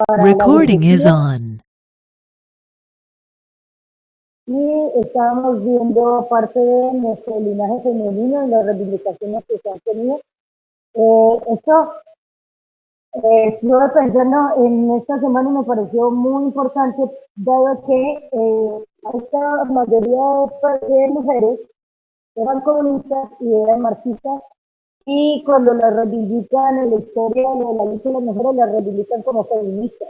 para la Recording is burguesía on. y estábamos viendo parte de nuestro linaje femenino y las reivindicaciones que se han tenido. Esto estuve pensando en esta semana y me pareció muy importante, dado que esta mayoría de mujeres eran comunistas y eran marxistas, y cuando las reivindican en la historia de la lucha de las mujeres, las reivindican como feministas.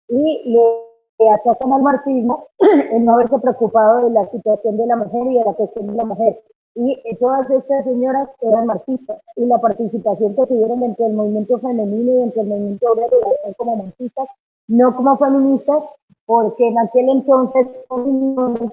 Y le atacan al marxismo en no haberse preocupado de la situación de la mujer y de la cuestión de la mujer. Y todas estas señoras eran marxistas y la participación que tuvieron dentro del movimiento femenino y dentro del movimiento obrero la como marxistas, no como feministas, porque en aquel entonces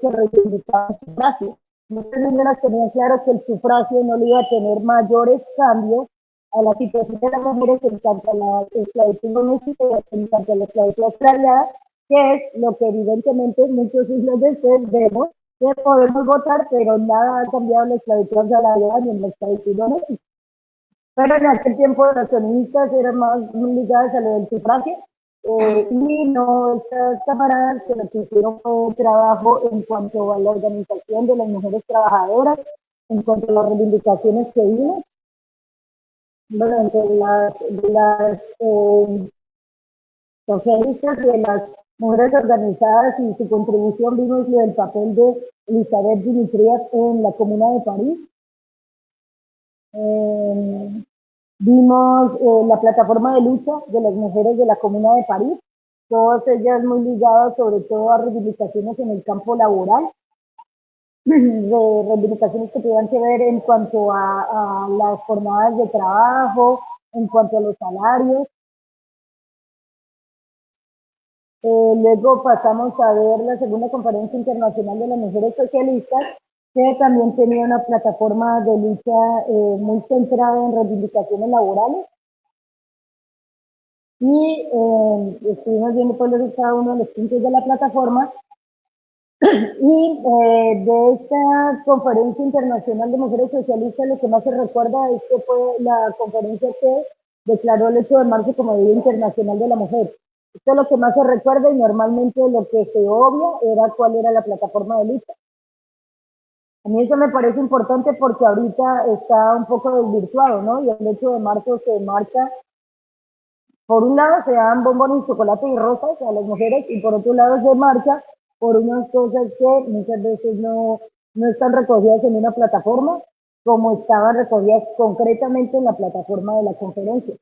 se reivindicaba el sufragio. Muchas señoras tenían claro que el sufragio no le iba a tener mayores cambios a la situación de las mujeres en cuanto a la esclavitud doméstica y en cuanto a la esclavitud asalariada, que es lo que evidentemente muchos siglos después vemos que podemos votar, pero nada ha cambiado en la esclavitud asalariada ni en la esclavitud doméstica. Pero en aquel tiempo las feministas eran más ligadas a lo del sufragio, y no, estas camaradas que lo que hicieron fue trabajo en cuanto a la organización de las mujeres trabajadoras, en cuanto a las reivindicaciones que vimos, bueno, entre las socialistas y de las mujeres organizadas y su contribución vimos el papel de Elizabeth Dimitrievas en la Comuna de París. Eh, Vimos la plataforma de lucha de las mujeres de la Comuna de París, todas ellas muy ligadas sobre todo a reivindicaciones en el campo laboral, de reivindicaciones que tuvieran que ver en cuanto a las jornadas de trabajo, en cuanto a los salarios. Luego pasamos a ver la segunda conferencia internacional de las mujeres socialistas, que también tenía una plataforma de lucha muy centrada en reivindicaciones laborales. Y estuvimos viendo cada uno de los puntos de la plataforma. Y de esta conferencia internacional de mujeres socialistas, lo que más se recuerda es que fue la conferencia que declaró el 8 de marzo como Día Internacional de la Mujer. Esto es lo que más se recuerda y normalmente lo que se obvia era cuál era la plataforma de lucha. A mí eso me parece importante porque ahorita está un poco desvirtuado, ¿no? Y el 8 de marzo se marcha, por un lado se dan bombones, chocolate y rosas a las mujeres y por otro lado se marcha por unas cosas que muchas veces no están recogidas en una plataforma como estaban recogidas concretamente en la plataforma de la conferencia.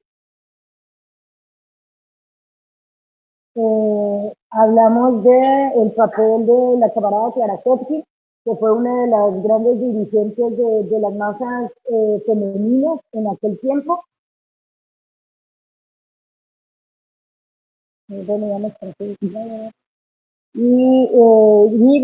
Hablamos del papel de la camarada Clara Zetkin, que fue una de las grandes dirigentes de las masas femeninas en aquel tiempo. Bueno, ya me expresé. Y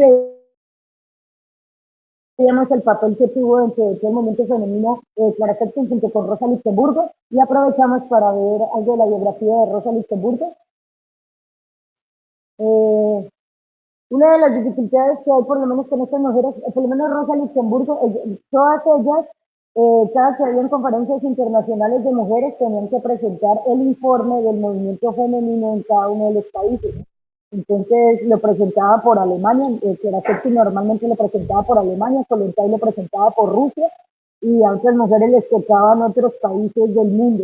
veíamos el papel que tuvo en todo el momento femenino Clara Zetkin junto con Rosa Luxemburgo, y aprovechamos para ver algo de la biografía de Rosa Luxemburgo. Una de las dificultades que hay, por lo menos con estas mujeres, por lo menos Rosa Luxemburgo, todas ellas, cada que habían conferencias internacionales de mujeres, tenían que presentar el informe del movimiento femenino en cada uno de los países. Entonces lo presentaba por Alemania, que era que normalmente lo presentaba por Alemania, Kolontai lo presentaba por Rusia, y a otras mujeres les tocaban otros países del mundo.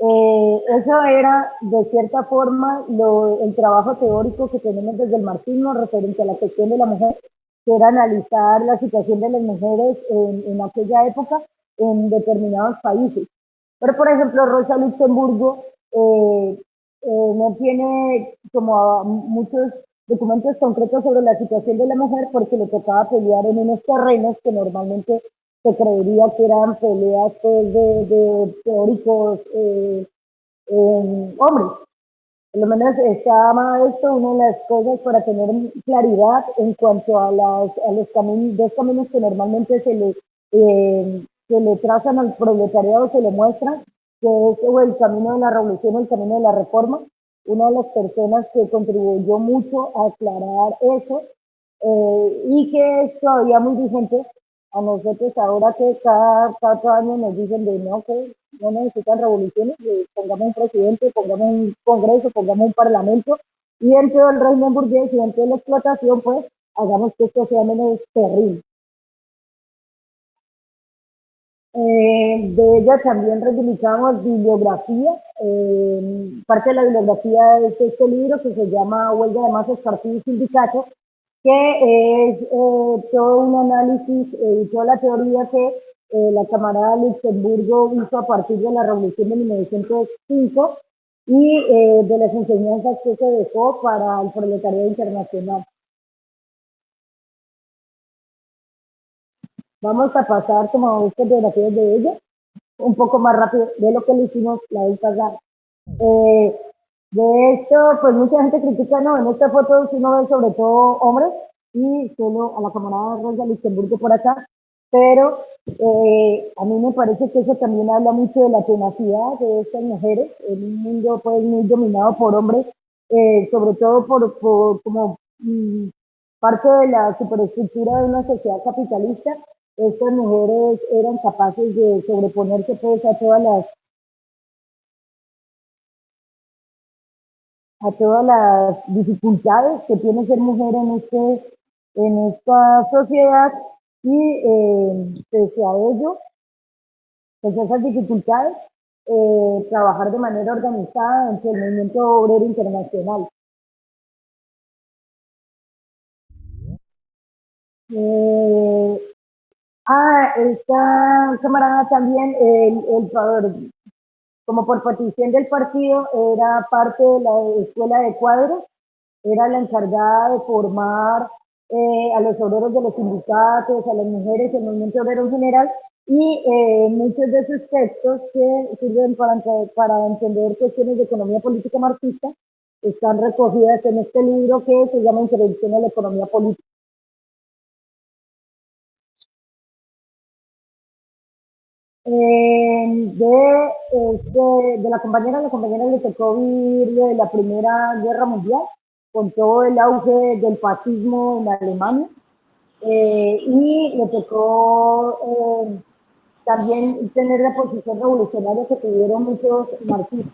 Eso era, de cierta forma, el trabajo teórico que tenemos desde el marxismo referente a la cuestión de la mujer, que era analizar la situación de las mujeres en aquella época en determinados países. Pero, por ejemplo, Rosa Luxemburgo no tiene como muchos documentos concretos sobre la situación de la mujer porque le tocaba pelear en unos terrenos que normalmente se creería que eran peleas pues, de teóricos hombres. Por lo menos estaba esto una de las cosas para tener claridad en cuanto a los caminos, dos caminos que normalmente se le trazan al proletariado, se le muestran, que es o el camino de la revolución o el camino de la reforma. Una de las personas que contribuyó mucho a aclarar eso, y que es todavía muy vigente a nosotros ahora que cada año nos dicen de no, que no necesitan revoluciones, pongamos un presidente, pongamos un congreso, pongamos un parlamento, y dentro del régimen burgués y dentro de la explotación, pues hagamos que esto sea menos terrible. De ella también reivindicamos bibliografía. Parte de la bibliografía es este libro que se llama Huelga de Masas, Partido y Sindicato, que es todo un análisis y toda la teoría que la camarada Luxemburgo hizo a partir de la Revolución de 1905 y de las enseñanzas que se dejó para el proletariado internacional. Vamos a pasar como a fotografías de ella, un poco más rápido de lo que le hicimos la vez pasada. De esto, pues mucha gente critica, no, en esta foto sí uno ve sobre todo hombres y solo a la camarada Rosa Luxemburgo por acá, pero a mí me parece que eso también habla mucho de la tenacidad de estas mujeres en un mundo pues muy dominado por hombres, sobre todo por como parte de la superestructura de una sociedad capitalista. Estas mujeres eran capaces de sobreponerse pues a todas las dificultades que tiene ser mujer en esta sociedad y pese a ello, pese a esas dificultades, trabajar de manera organizada dentro del movimiento obrero internacional. Eh, esta camarada también, como por petición del partido, era parte de la escuela de cuadros, era la encargada de formar a los obreros de los sindicatos, a las mujeres, el movimiento obrero en general, y muchos de sus textos que sirven para entender cuestiones de economía política marxista están recogidas en este libro que se llama Introducción a la Economía Política. De la compañera le tocó vivir de la Primera Guerra Mundial, con todo el auge del fascismo en Alemania, y le tocó también tener la posición revolucionaria que tuvieron muchos marxistas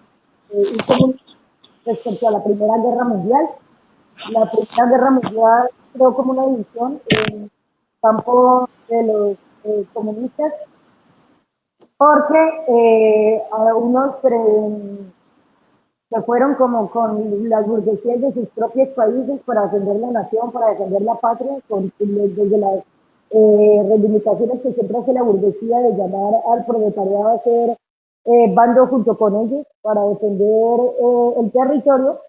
y comunistas respecto a la Primera Guerra Mundial. La Primera Guerra Mundial creó como una división en campo de los comunistas porque a unos se fueron como con las burguesías de sus propios países para defender la nación, para defender la patria, desde las reivindicaciones que siempre hace la burguesía de llamar al proletariado a ser bando junto con ellos para defender el territorio,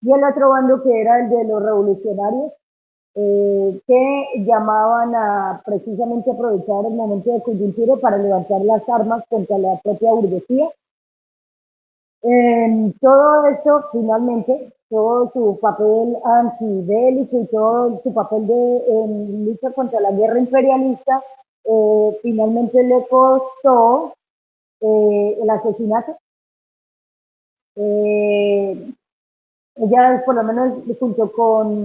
y el otro bando que era el de los revolucionarios, que llamaban a precisamente aprovechar el momento de coyuntura para levantar las armas contra la propia burguesía. Todo esto, finalmente, todo su papel antibélico y todo su papel de lucha contra la guerra imperialista, finalmente le costó el asesinato. Eh, Ella, por lo menos, junto con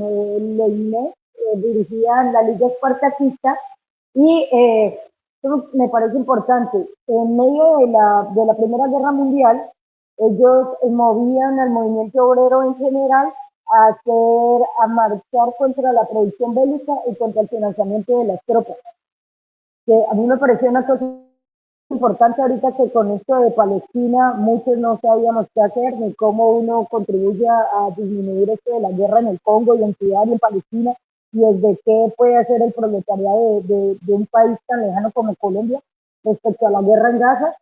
Leine, dirigían la Liga Espartaquista y eso me parece importante. En medio de la Primera Guerra Mundial, ellos movían al movimiento obrero en general a marchar contra la producción bélica y contra el financiamiento de las tropas. Que a mí me pareció una cosa importante ahorita que con esto de Palestina muchos no sabíamos qué hacer ni cómo uno contribuye a disminuir esto de la guerra en el Congo y en Sudán y en Palestina y desde qué puede hacer el proletariado de un país tan lejano como Colombia respecto a la guerra en Gaza.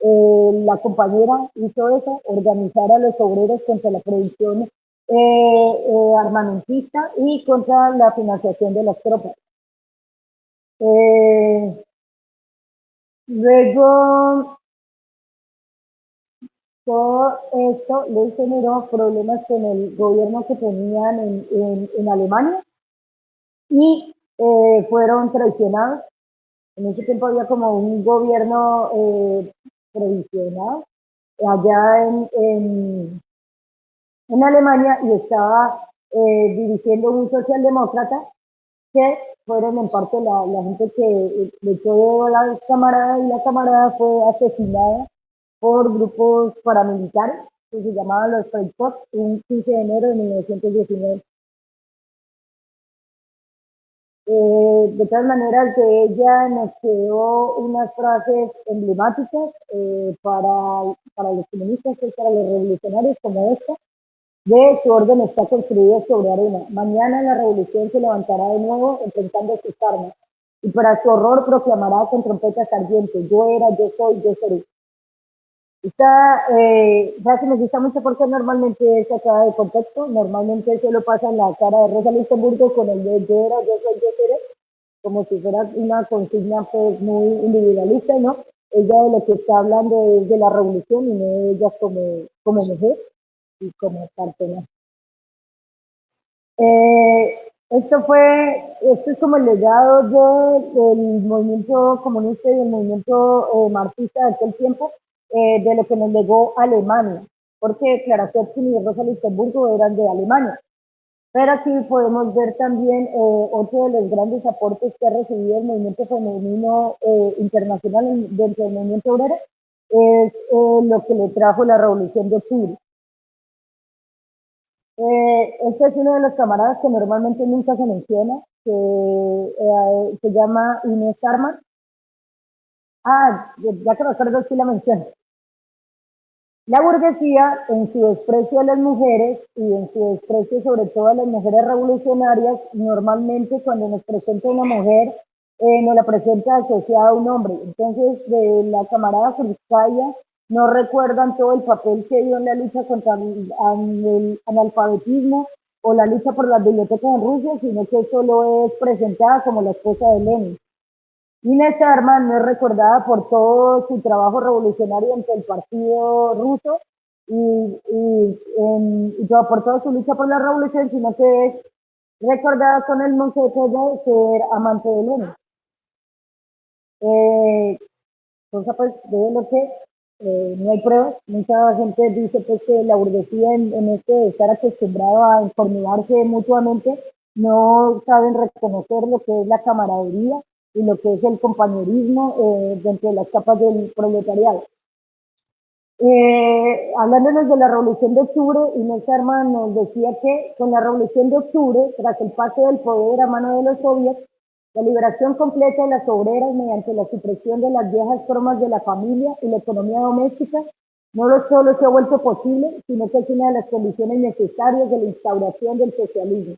La compañera hizo eso, organizar a los obreros contra la producción armamentista y contra la financiación de las tropas. Eh, Luego, todo esto le generó problemas con el gobierno que tenían en Alemania y fueron traicionados. En ese tiempo había como un gobierno provisional allá en Alemania y estaba dirigiendo un socialdemócrata que fueron en parte la gente que le echó la camarada, y la camarada fue asesinada por grupos paramilitares que se llamaban los Freikorps un 15 de enero de 1919. De todas maneras, de ella nos quedó unas frases emblemáticas para los comunistas y para los revolucionarios, como esta: de su orden está construido sobre arena. Mañana la revolución se levantará de nuevo enfrentando sus armas, y para su horror proclamará con trompetas ardientes: yo era, yo soy, yo seré. Esta frase me gusta mucho porque normalmente es sacada de contexto. Normalmente se lo pasa en la cara de Rosa Luxemburgo con el de yo era, yo soy, yo seré, como si fuera una consigna pues muy individualista, ¿no? Ella de lo que está hablando es de la revolución y no de ella como mujer y como persona. Eh, esto es como el legado del movimiento comunista y del movimiento marxista de aquel tiempo, de lo que nos legó Alemania, porque Clara Zetkin y Rosa Luxemburgo eran de Alemania. Pero aquí podemos ver también otro de los grandes aportes que ha recibido el movimiento femenino internacional dentro del movimiento obrero, es lo que le trajo la Revolución de Octubre. Este es uno de los camaradas que normalmente nunca se menciona, que se llama Inés Arman. Ah, ya que me acuerdo sí la mencioné. La burguesía, en su desprecio a las mujeres y en su desprecio sobre todo a las mujeres revolucionarias, normalmente cuando nos presenta una mujer, nos la presenta asociada a un hombre. Entonces, de la camarada Krupskaya no recuerdan todo el papel que dio en la lucha contra el analfabetismo o la lucha por las bibliotecas en Rusia, sino que solo es presentada como la esposa de Lenin. Inés Arman no es recordada por todo su trabajo revolucionario ante el partido ruso y por toda su lucha por la revolución, sino que es recordada con el moquete de ser amante de Lenin. Eh, Entonces, pues, de lo que no hay pruebas. Mucha gente dice pues, que la burguesía en este de estar acostumbrado a informarse mutuamente no saben reconocer lo que es la camaradería y lo que es el compañerismo dentro de las capas del proletariado. Hablándonos de la Revolución de Octubre, Inés Arman nos decía que con la Revolución de Octubre, tras el paso del poder a mano de los soviets, la liberación completa de las obreras mediante la supresión de las viejas formas de la familia y la economía doméstica, no solo se ha vuelto posible, sino que es una de las condiciones necesarias de la instauración del socialismo.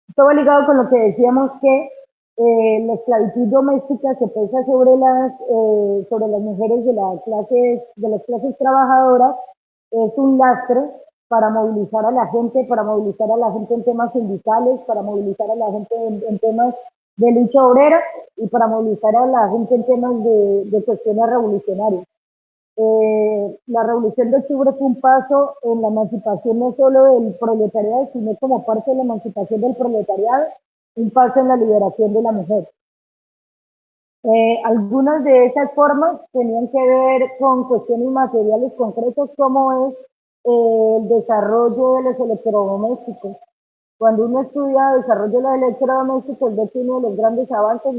Esto va ligado con lo que decíamos que la esclavitud doméstica se pesa sobre las mujeres de las clases trabajadoras, es un lastre para movilizar a la gente, para movilizar a la gente en temas sindicales, para movilizar a la gente en temas de lucha obrera y para movilizar a la gente en temas de cuestiones revolucionarias. La Revolución de Octubre fue un paso en la emancipación no solo del proletariado, sino como parte de la emancipación del proletariado, un paso en la liberación de la mujer. Algunas de esas formas tenían que ver con cuestiones materiales concretas, como es el desarrollo de los electrodomésticos. Cuando uno estudia el desarrollo de los electrodomésticos, ve que uno de los grandes avances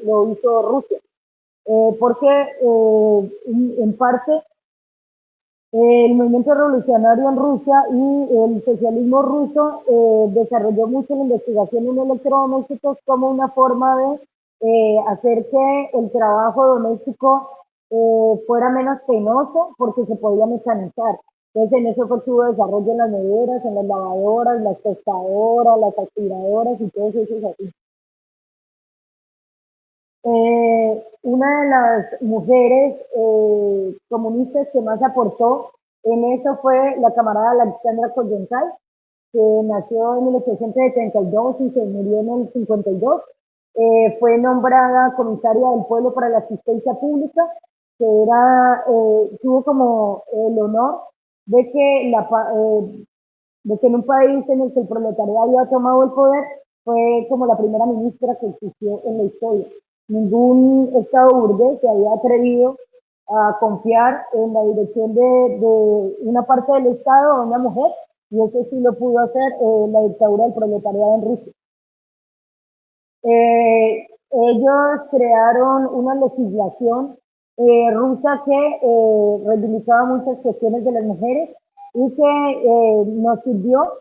lo hizo Rusia, porque en parte el movimiento revolucionario en Rusia y el socialismo ruso desarrolló mucho la investigación en electrodomésticos como una forma de hacer que el trabajo doméstico fuera menos penoso porque se podía mecanizar. Entonces en eso fue que hubo desarrollo en las neveras, en las lavadoras, las tostadoras, las aspiradoras y todo eso así. Una de las mujeres comunistas que más aportó en eso fue la camarada Alexandra Kollontai, que nació en 1872 y se murió en el 52. Fue nombrada comisaria del pueblo para la asistencia pública, tuvo como el honor de que de que en un país en el que el proletariado había tomado el poder, fue como la primera ministra que existió en la historia. Ningún Estado burgués se había atrevido a confiar en la dirección de una parte del Estado a una mujer, y eso sí lo pudo hacer la dictadura del proletariado en Rusia. Ellos crearon una legislación rusa que reivindicaba muchas cuestiones de las mujeres y que nos sirvió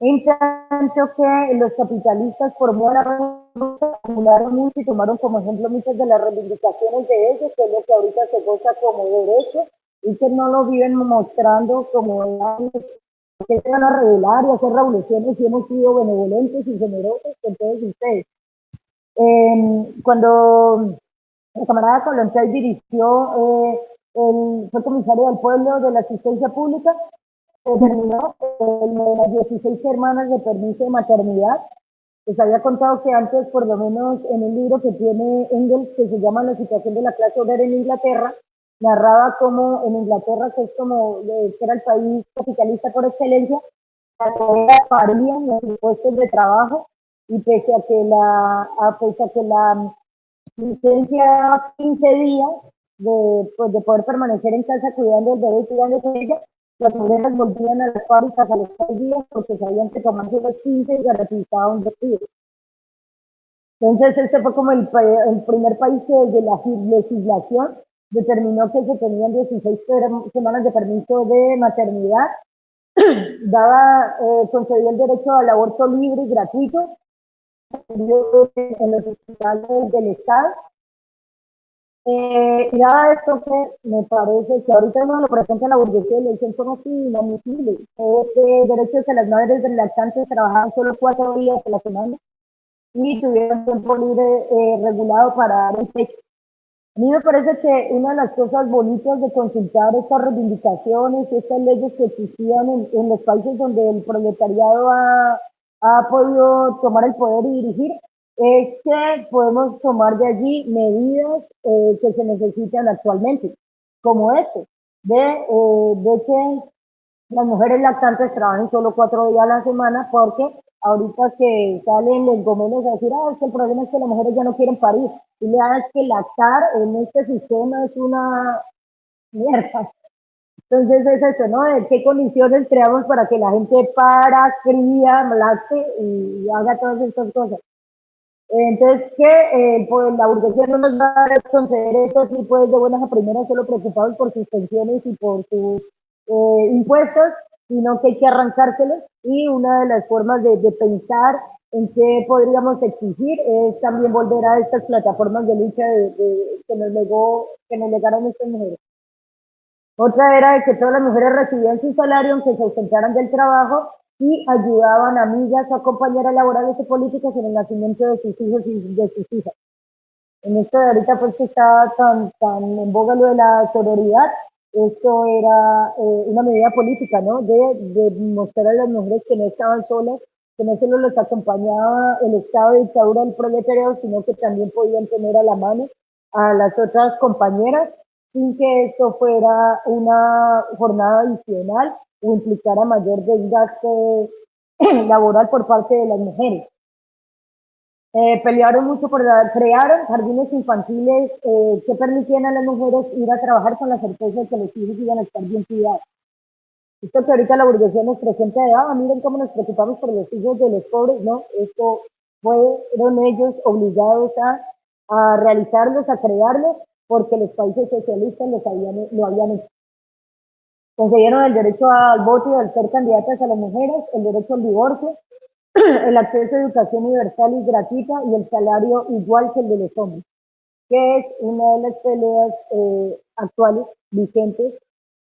en tanto que los capitalistas por modo de la revolución acumularon mucho y tomaron como ejemplo muchas de las reivindicaciones de ellos, que es lo que ahorita se goza como derecho y que no lo viven mostrando como que se van a rebelar y hacer revoluciones y hemos sido benevolentes y generosos con todos ustedes. Cuando el camarada Colontel dirigió, fue comisario del pueblo de la asistencia pública, terminó las 16 semanas de permiso de maternidad. Les había contado que antes, por lo menos en un libro que tiene Engels, que se llama La situación de la clase obrera en Inglaterra, narraba cómo en Inglaterra, que es como que era el país capitalista por excelencia, las obreras parían en sus puestos de trabajo y pese a que la licencia daba 15 días pues, de poder permanecer en casa cuidando del bebé y cuidando de ella, las mujeres volvían a las fábricas a los 3 días porque sabían que tomarse los 15 y garantizaba un despido. Entonces, este fue como el primer país que desde la legislación determinó que se tenían 16 semanas de permiso de maternidad, concedió el derecho al aborto libre y gratuito en los hospitales del Estado. Y nada de esto que me parece que ahorita no lo presenta la burguesía y le dicen como si inadmisible. Este derecho de que las madres de lactantes trabajaban solo 4 días a la semana y tuvieron tiempo libre regulado para dar el pecho. A mí me parece que una de las cosas bonitas de consultar estas reivindicaciones, estas leyes que existían en los países donde el proletariado ha podido tomar el poder y dirigir, es que podemos tomar de allí medidas que se necesitan actualmente, como esto, de que las mujeres lactantes trabajan solo 4 días a la semana porque ahorita que salen los gomelos a decir, es que el problema es que las mujeres ya no quieren parir. Y le das que lactar en este sistema es una mierda. Entonces es eso, ¿no? ¿De qué condiciones creamos para que la gente para, cría, lacte y haga todas estas cosas? Entonces, pues la burguesía no nos va a conceder eso así pues de buenas a primeras, solo preocupados por sus pensiones y por sus impuestos, sino que hay que arrancárselos. Y una de las formas de pensar en qué podríamos exigir es también volver a estas plataformas de lucha que nos legaron estas mujeres. Otra era de que todas las mujeres recibían su salario aunque se ausentaran del trabajo y ayudaban a amigas o compañeras laborales y políticas en el nacimiento de sus hijos y de sus hijas. En esto de ahorita pues que está tan en boga lo de la sororidad, esto era una medida política, ¿no? De mostrar a las mujeres que no estaban solas, que no solo los acompañaba el estado de dictadura del proletariado, sino que también podían tener a la mano a las otras compañeras sin que esto fuera una jornada adicional o implicara mayor desgaste laboral por parte de las mujeres. Pelearon mucho crearon jardines infantiles que permitían a las mujeres ir a trabajar con la certeza de que los hijos iban a estar bien cuidados. Esto que ahorita la burguesía nos presenta de, miren cómo nos preocupamos por los hijos de los pobres, ¿no? Esto fueron ellos obligados a realizarlos, a crearlos, porque los países socialistas lo habían hecho. Concedieron el derecho al voto y al ser candidatas a las mujeres, el derecho al divorcio, el acceso a educación universal y gratuita y el salario igual que el de los hombres, que es una de las peleas actuales, vigentes.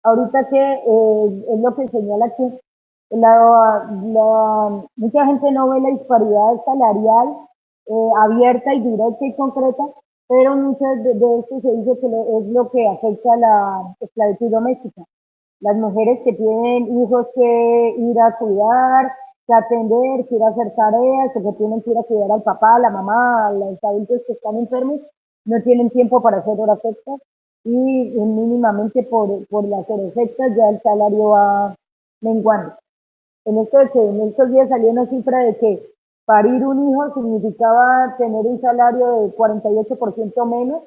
Ahorita que es lo que señala aquí, mucha gente no ve la disparidad salarial abierta y directa y concreta, pero muchas de esto se dice que es lo que afecta a la esclavitud doméstica. Las mujeres que tienen hijos que ir a cuidar, que atender, que ir a hacer tareas, o que tienen que ir a cuidar al papá, a la mamá, a los adultos que están enfermos, no tienen tiempo para hacer horas extras y mínimamente por las horas extras ya el salario va menguando. En estos días salió una cifra de que parir un hijo significaba tener un salario de 48% menos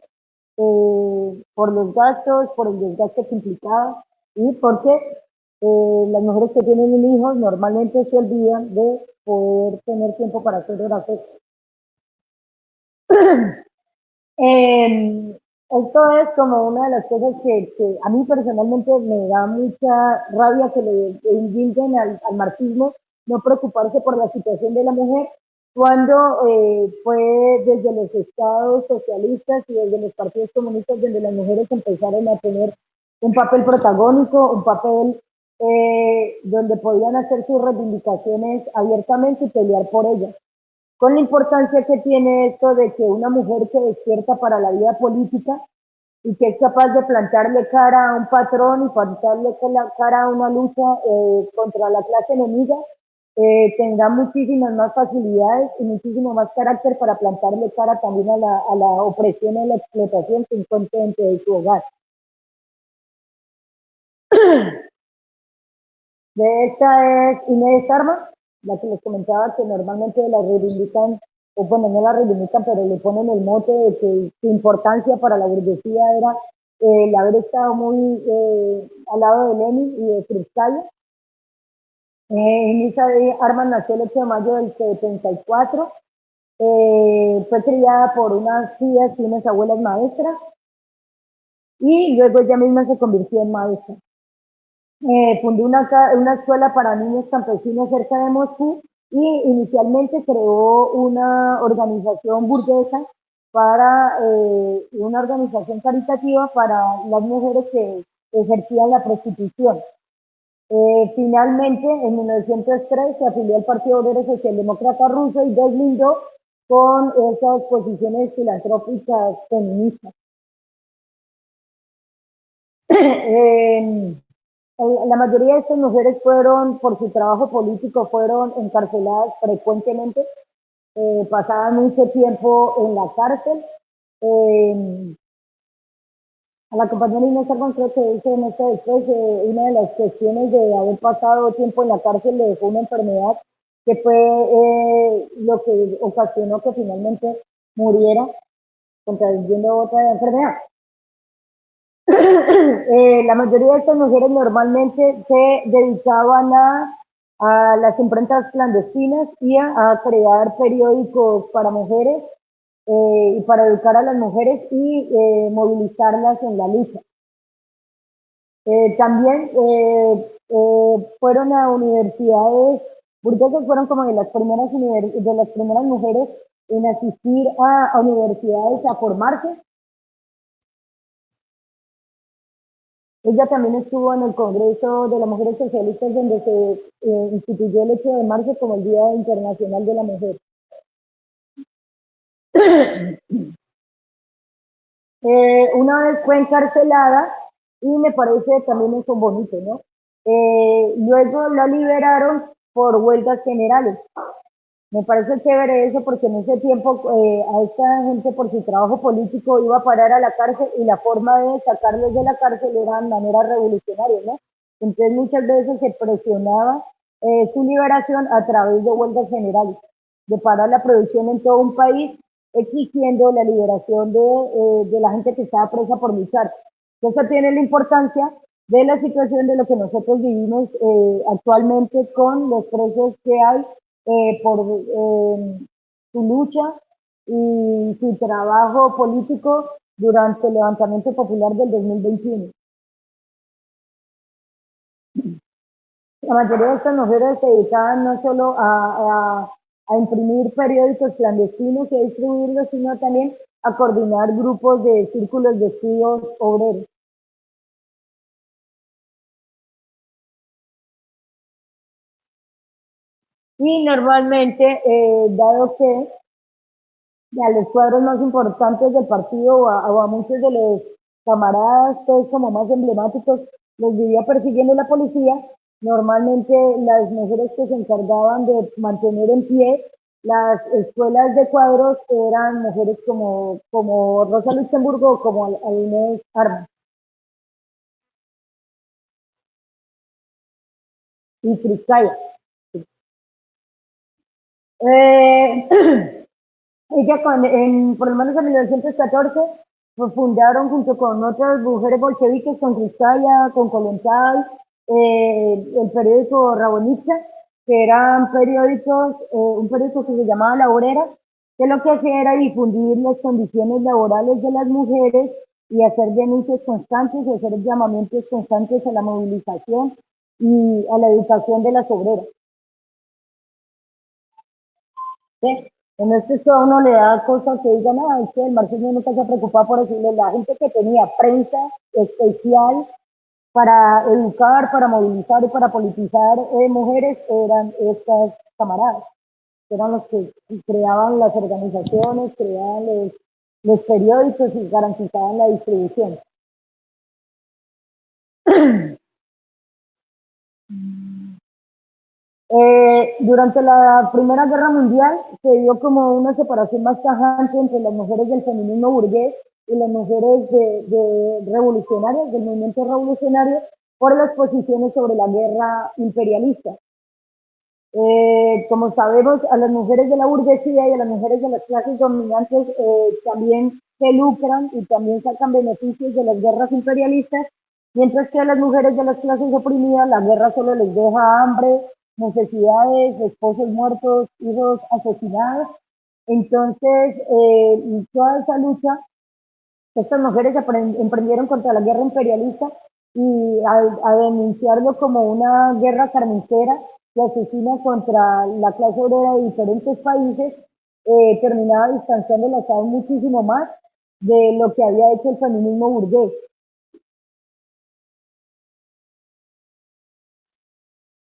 por los gastos, por el desgaste que implicaba y porque las mujeres que tienen un hijo normalmente se olvidan de poder tener tiempo para hacer horas extras. Esto es como una de las cosas que a mí personalmente me da mucha rabia que le indiquen al marxismo no preocuparse por la situación de la mujer cuando fue desde los estados socialistas y desde los partidos comunistas donde las mujeres empezaron a tener un papel protagónico, un papel donde podían hacer sus reivindicaciones abiertamente y pelear por ellas con la importancia que tiene esto de que una mujer se despierta para la vida política y que es capaz de plantarle cara a un patrón y plantarle cara a una lucha contra la clase enemiga, tenga muchísimas más facilidades y muchísimo más carácter para plantarle cara también a la opresión y a la explotación que encuentre dentro de su hogar. De esta es Inés Arma, la que les comentaba que normalmente la reivindican, o bueno, no la reivindican, pero le ponen el mote de que su importancia para la burguesía era el haber estado muy al lado de Lenin y de Kristalla. Inés Armas nació el 8 de mayo del 74, fue criada por unas tías y unas abuelas maestras, y luego ella misma se convirtió en maestra. Fundó una escuela para niños campesinos cerca de Moscú y inicialmente creó una organización burguesa para una organización caritativa para las mujeres que ejercían la prostitución. Finalmente, en 1903 se afilió al Partido Obrero Socialdemócrata Ruso y deslindó con esas posiciones filantrópicas feministas. La mayoría de estas mujeres fueron, por su trabajo político, fueron encarceladas frecuentemente, pasaban mucho tiempo en la cárcel. Eh, a la compañera Inés Arban creo que dice en este después, una de las cuestiones de haber pasado tiempo en la cárcel le dejó una enfermedad que fue lo que ocasionó que finalmente muriera, contrayendo otra enfermedad. La mayoría de estas mujeres normalmente se dedicaban a las imprentas clandestinas y a crear periódicos para mujeres y para educar a las mujeres y movilizarlas en la lucha. También fueron a universidades, burguesas fueron como de las primeras mujeres en asistir a universidades a formarse. Ella también estuvo en el Congreso de las Mujeres Socialistas, donde se instituyó el 8 de marzo como el Día Internacional de la Mujer. Una vez fue encarcelada y me parece también eso bonito, ¿no? Luego la liberaron por huelgas generales. Me parece chévere eso porque en ese tiempo a esta gente por su trabajo político iba a parar a la cárcel y la forma de sacarlos de la cárcel era de manera revolucionaria, ¿no? Entonces muchas veces se presionaba su liberación a través de huelgas generales, de parar la producción en todo un país exigiendo la liberación de la gente que estaba presa por luchar. Eso tiene la importancia de la situación de lo que nosotros vivimos actualmente con los presos que hay por su lucha y su trabajo político durante el levantamiento popular del 2021. La mayoría de estas mujeres se dedicaban no solo a imprimir periódicos clandestinos y a distribuirlos, sino también a coordinar grupos de círculos de estudios obreros. Y normalmente, dado que a los cuadros más importantes del partido o a muchos de los camaradas, pues como más emblemáticos, los vivía persiguiendo la policía. Normalmente las mujeres que se encargaban de mantener en pie las escuelas de cuadros eran mujeres como Rosa Luxemburgo o como Inés Armas y Cristaya. Eh, Ella por lo menos en 1914 pues, fundaron junto con otras mujeres bolcheviques, con Kristaya, con Kolontai, el periódico Rabonitsa, que eran periódicos, un periódico que se llamaba La Obrera, que lo que hacía era difundir las condiciones laborales de las mujeres y hacer denuncias constantes y hacer llamamientos constantes a la movilización y a la educación de las obreras. ¿Sí? En este esto a uno le da cosas que digan, ah, es que el marxismo nunca se preocupaba por decirle, la gente que tenía prensa especial para educar, para movilizar y para politizar mujeres eran estas camaradas, que eran los que creaban las organizaciones, creaban los periódicos y garantizaban la distribución. Durante la Primera Guerra Mundial se dio como una separación más tajante entre las mujeres del feminismo burgués y las mujeres revolucionarias, del movimiento revolucionario, por las posiciones sobre la guerra imperialista. Como sabemos, a las mujeres de la burguesía y a las mujeres de las clases dominantes también se lucran y también sacan beneficios de las guerras imperialistas, mientras que a las mujeres de las clases oprimidas la guerra solo les deja hambre, necesidades, esposos muertos, hijos asesinados. Entonces, toda esa lucha estas mujeres emprendieron contra la guerra imperialista y a denunciarlo como una guerra carnicera que asesina contra la clase obrera de diferentes países, terminaba distanciándolas aún muchísimo más de lo que había hecho el feminismo burgués.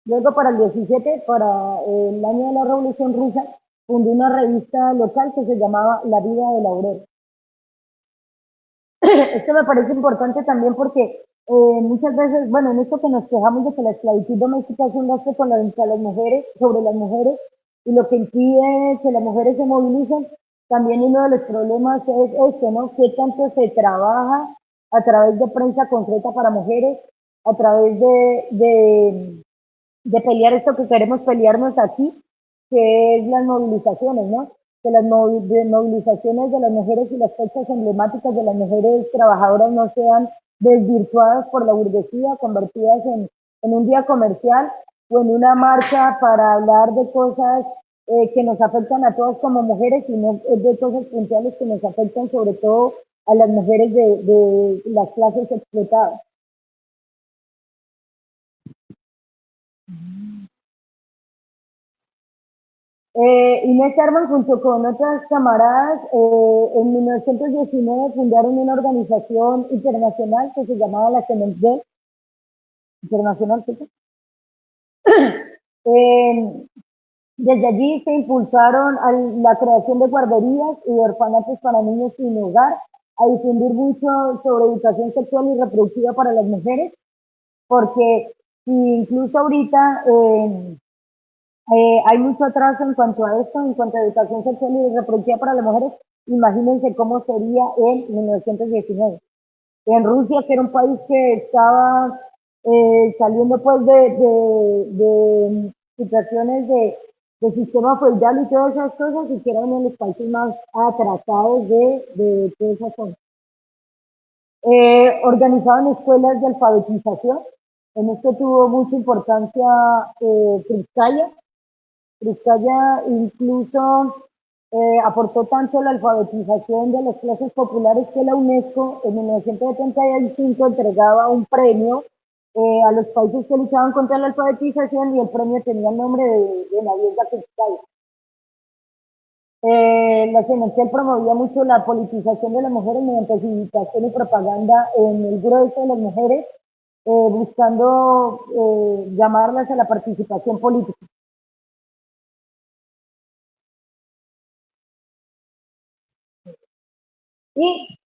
Luego, para el 17, para el año de la Revolución Rusa, fundó una revista local que se llamaba La Vida de la Obrera. Esto me parece importante también porque muchas veces, bueno, en esto que nos quejamos de que la esclavitud doméstica es un lastre contra las mujeres, sobre las mujeres, y lo que impide que las mujeres se movilicen, también uno de los problemas es este, ¿no? ¿Qué tanto se trabaja a través de prensa concreta para mujeres, a través de pelear esto que queremos pelearnos aquí, que es las movilizaciones, ¿no? Que las movilizaciones de las mujeres y las fechas emblemáticas de las mujeres trabajadoras no sean desvirtuadas por la burguesía, convertidas en un día comercial o en una marcha para hablar de cosas que nos afectan a todas como mujeres, sino de cosas puntuales que nos afectan sobre todo a las mujeres de las clases explotadas. Inés Arman junto con otras camaradas en 1919 fundaron una organización internacional que se llamaba la CNSD, Internacional. ¿Sí? Eh, Desde allí se impulsaron a la creación de guarderías y de orfanatos para niños sin hogar, a difundir mucho sobre educación sexual y reproductiva para las mujeres, porque si incluso ahorita hay mucho atraso en cuanto a esto, en cuanto a educación sexual y reproductiva para las mujeres. Imagínense cómo sería en 1919. En Rusia, que era un país que estaba saliendo pues de situaciones de sistema feudal y todas esas cosas, y que era uno de los países más atrasados de toda esa zona. Organizaban escuelas de alfabetización. En esto tuvo mucha importancia Krupskaya. Krupskaya incluso aportó tanto la alfabetización de las clases populares que la UNESCO en 1975 entregaba un premio a los países que luchaban contra la alfabetización, y el premio tenía el nombre de Nadezhda Krupskaya. La CNC promovía mucho la politización de las mujeres mediante civilización y propaganda en el grueso de las mujeres, buscando llamarlas a la participación política. Y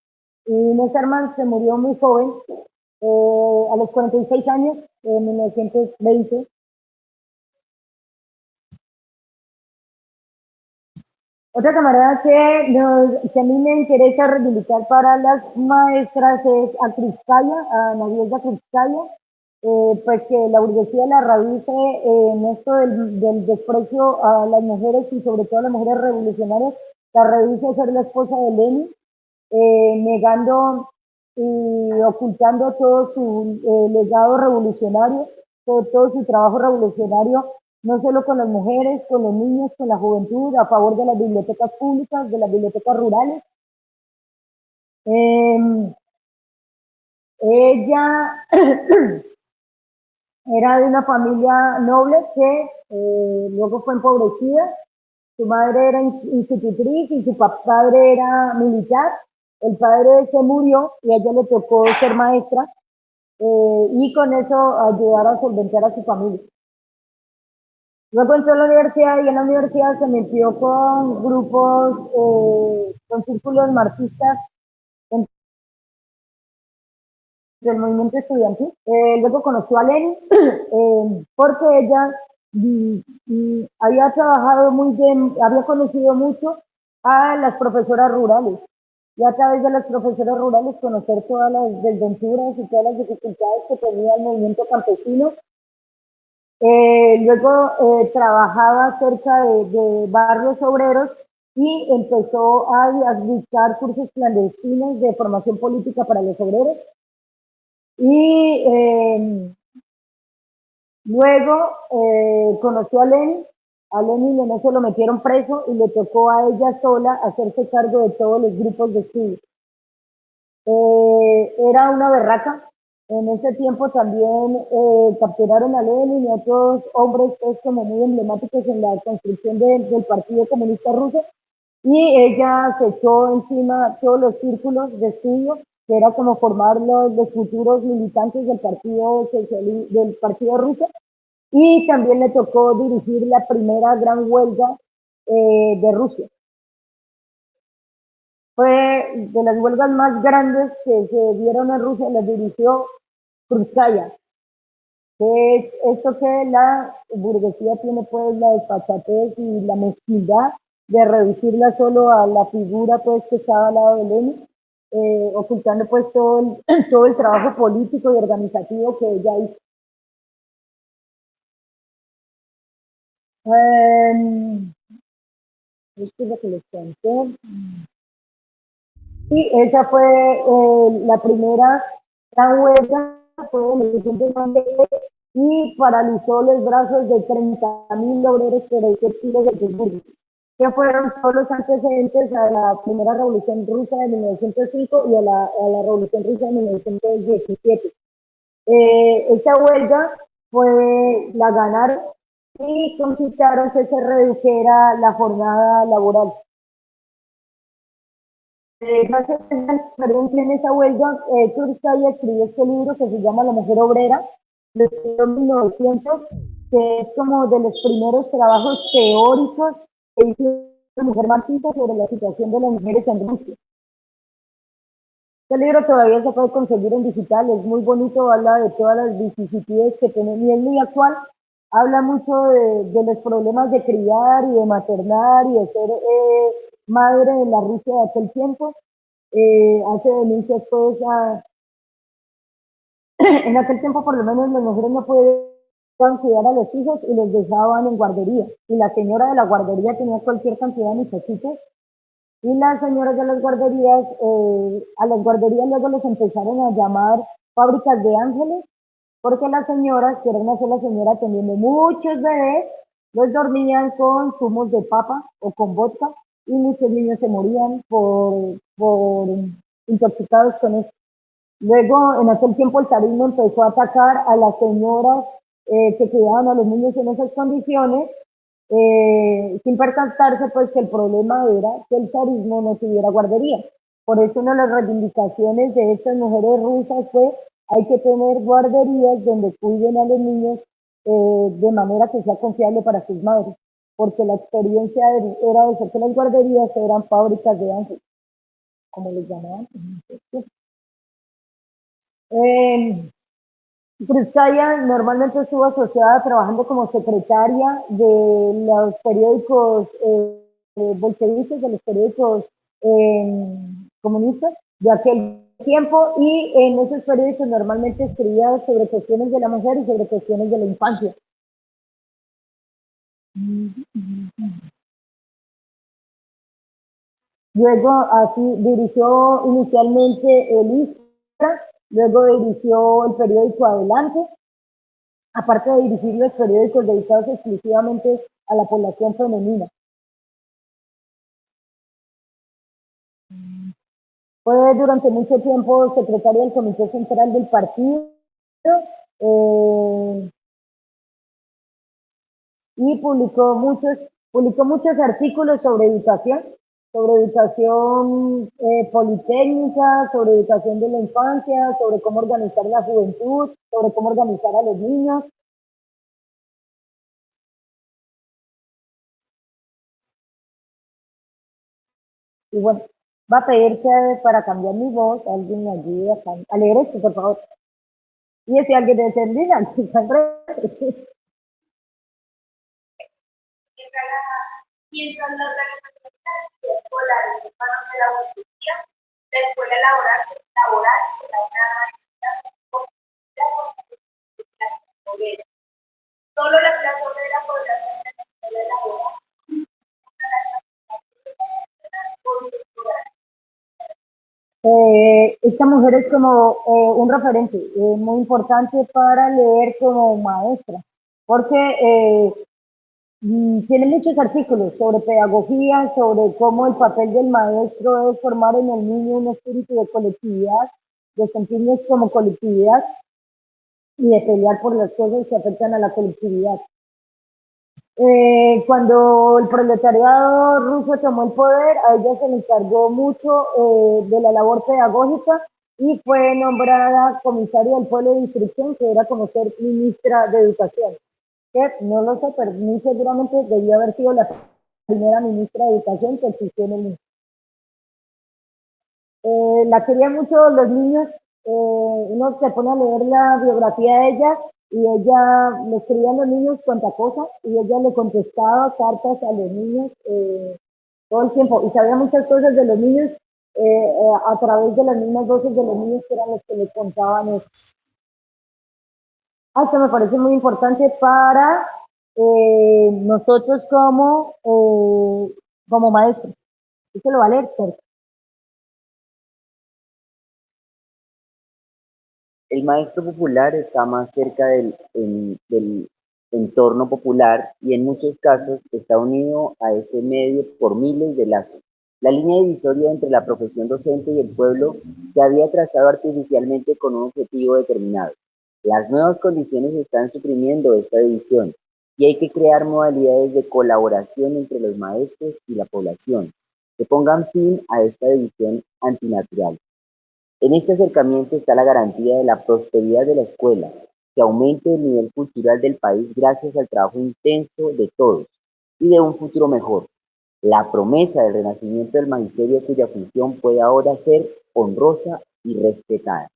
Inés Herman se murió muy joven, a los 46 años, en 1920. Otra camarada que a mí me interesa reivindicar para las maestras es a Krupskaya, a Nadezhda Krupskaya, pues que la burguesía la radice en esto del desprecio a las mujeres y sobre todo a las mujeres revolucionarias, la radice a ser la esposa de Lenin, negando y ocultando todo su legado revolucionario, todo su trabajo revolucionario no solo con las mujeres, con los niños, con la juventud, a favor de las bibliotecas públicas, de las bibliotecas rurales. Eh, Ella era de una familia noble que luego fue empobrecida. Su madre era institutriz y su padre era militar. El padre se murió y a ella le tocó ser maestra y con eso ayudar a solventar a su familia. Luego entró a la universidad y en la universidad se metió con grupos, con círculos marxistas del movimiento estudiantil. Luego conoció a Lenin porque ella había trabajado muy bien, había conocido mucho a las profesoras rurales y a través de las profesoras rurales conocer todas las desventuras y todas las dificultades que tenía el movimiento campesino. Luego trabajaba cerca de barrios obreros y empezó a dictar cursos clandestinos de formación política para los obreros. Y luego conoció a Lenin en eso lo metieron preso y le tocó a ella sola hacerse cargo de todos los grupos de estudio. Era una berraca. En ese tiempo también capturaron a Lenin y a otros hombres pues, como muy emblemáticos en la construcción del Partido Comunista Ruso. Y ella se echó encima todos los círculos de estudio, que era como formar los futuros militantes del partido ruso. Y también le tocó dirigir la primera gran huelga de Rusia. Fue de las huelgas más grandes que se dieron en Rusia, las dirigió Krutskaya, que es esto que la burguesía tiene pues la desfachatez y la mezquindad de reducirla solo a la figura pues que estaba al lado de Lenin, ocultando pues todo el trabajo político y organizativo que ella hizo. Esto es lo que les conté. Sí, esa fue la primera gran huelga, fue en el 1909 y paralizó los brazos de 30.000 obreros textiles de Pittsburgh, que fueron todos los antecedentes a la primera revolución rusa de 1905 y a la revolución rusa de 1917. Esa huelga la ganaron y concitaron que se redujera la jornada laboral. Gracias a la experiencia en esa huelga, Turskaya escribió este libro que se llama La Mujer Obrera, lo escribió en 1900, que es como de los primeros trabajos teóricos que hizo la mujer marxista sobre la situación de las mujeres en Rusia. Este libro todavía se puede conseguir en digital, es muy bonito, habla de todas las vicisitudes que tiene y es muy actual, habla mucho de los problemas de criar y de maternar y de ser madre en la Rusia de aquel tiempo. Hace denuncias pues en aquel tiempo por lo menos las mujeres no podían cuidar a los hijos y los dejaban en guardería y la señora de la guardería tenía cualquier cantidad de muchachitos y las señoras de las guarderías, a las guarderías luego les empezaron a llamar fábricas de ángeles, porque las señoras, que era una sola señora teniendo muchos bebés, los dormían con zumos de papa o con vodka, y muchos niños se morían por intoxicados con esto. Luego, en aquel tiempo, el zarismo empezó a atacar a las señoras que cuidaban a los niños en esas condiciones, sin percatarse pues que el problema era que el zarismo no tuviera guardería. Por eso una de las reivindicaciones de estas mujeres rusas fue hay que tener guarderías donde cuiden a los niños de manera que sea confiable para sus madres, porque la experiencia era de que las guarderías eran fábricas de ángeles, como les llamaban. Eh, Krutskaya normalmente estuvo asociada trabajando como secretaria de los periódicos bolcheviques, de los periódicos comunistas de aquel tiempo y en esos periódicos normalmente escribía sobre cuestiones de la mujer y sobre cuestiones de la infancia. Luego así dirigió inicialmente el Istra, luego dirigió el periódico Adelante aparte de dirigir los periódicos dedicados exclusivamente a la población femenina. Fue durante mucho tiempo secretaria del Comité Central del partido eh, y publicó muchos artículos sobre educación politécnica, sobre educación de la infancia, sobre cómo organizar la juventud, sobre cómo organizar a los niños. Y bueno, va a pedirse para cambiar mi voz, alguien me ayude a leer esto, por favor. Y ese alguien debe ser Dylan, que está enfrente. Mientras las organizaciones escolares separan de la burguesía, la escuela laboral será una obrera. Solo la clase obrera podrá hacer la escuela laboral. Esta mujer es como un referente muy importante para leer como maestra, porque tiene muchos artículos sobre pedagogía, sobre cómo el papel del maestro es formar en el niño un espíritu de colectividad, de sentirnos como colectividad y de pelear por las cosas que afectan a la colectividad. Cuando el proletariado ruso tomó el poder, a ella se le encargó mucho de la labor pedagógica y fue nombrada comisaria del pueblo de instrucción, que era como ser ministra de educación, que no lo sé, pero muy seguramente debió haber sido la primera ministra de educación que existió en el mundo. La querían mucho los niños, uno se pone a leer la biografía de ella y ella le escribía a los niños cuanta cosa y ella le contestaba cartas a los niños todo el tiempo y sabía muchas cosas de los niños a través de las mismas voces de los niños que eran los que le contaban eso. Esto me parece muy importante para nosotros como maestros. Esto lo va a leer, Sergio. El maestro popular está más cerca del entorno popular y en muchos casos está unido a ese medio por miles de lazos. La línea divisoria entre la profesión docente y el pueblo se había trazado artificialmente con un objetivo determinado. Las nuevas condiciones están suprimiendo esta división y hay que crear modalidades de colaboración entre los maestros y la población que pongan fin a esta división antinatural. En este acercamiento está la garantía de la prosperidad de la escuela, que aumente el nivel cultural del país gracias al trabajo intenso de todos y de un futuro mejor. La promesa del renacimiento del magisterio cuya función puede ahora ser honrosa y respetada.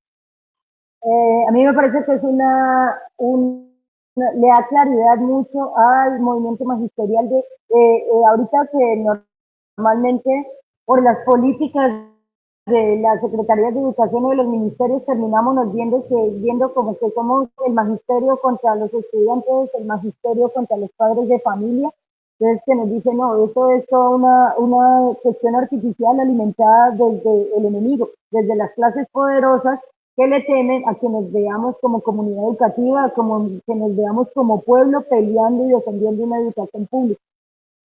A mí me parece que es le da claridad mucho al movimiento magisterial de ahorita que normalmente por las políticas de las secretarías de educación o de los ministerios terminamos nos viendo como que somos el magisterio contra los estudiantes, el magisterio contra los padres de familia. Entonces que nos dicen, no, esto es toda una cuestión artificial alimentada desde el enemigo, desde las clases poderosas que le temen a que nos veamos como comunidad educativa, como que nos veamos como pueblo peleando y defendiendo una educación pública.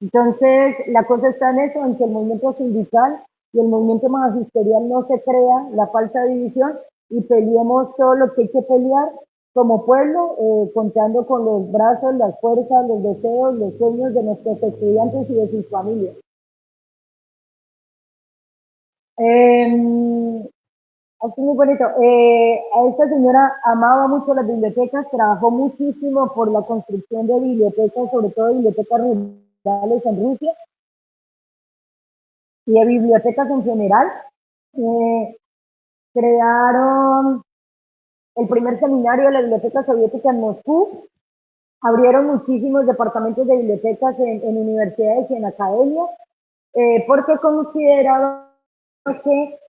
Entonces, la cosa está en eso, en que el movimiento sindical y el movimiento magisterial no se crea la falsa división y peleemos todo lo que hay que pelear como pueblo, contando con los brazos, las fuerzas, los deseos, los sueños de nuestros estudiantes y de sus familias. Es muy bonito. A esta señora amaba mucho las bibliotecas, trabajó muchísimo por la construcción de bibliotecas, sobre todo bibliotecas rurales en Rusia y de bibliotecas en general. Eh, Crearon el primer seminario de la Biblioteca Soviética en Moscú, abrieron muchísimos departamentos de bibliotecas en universidades y en academias, porque consideraban que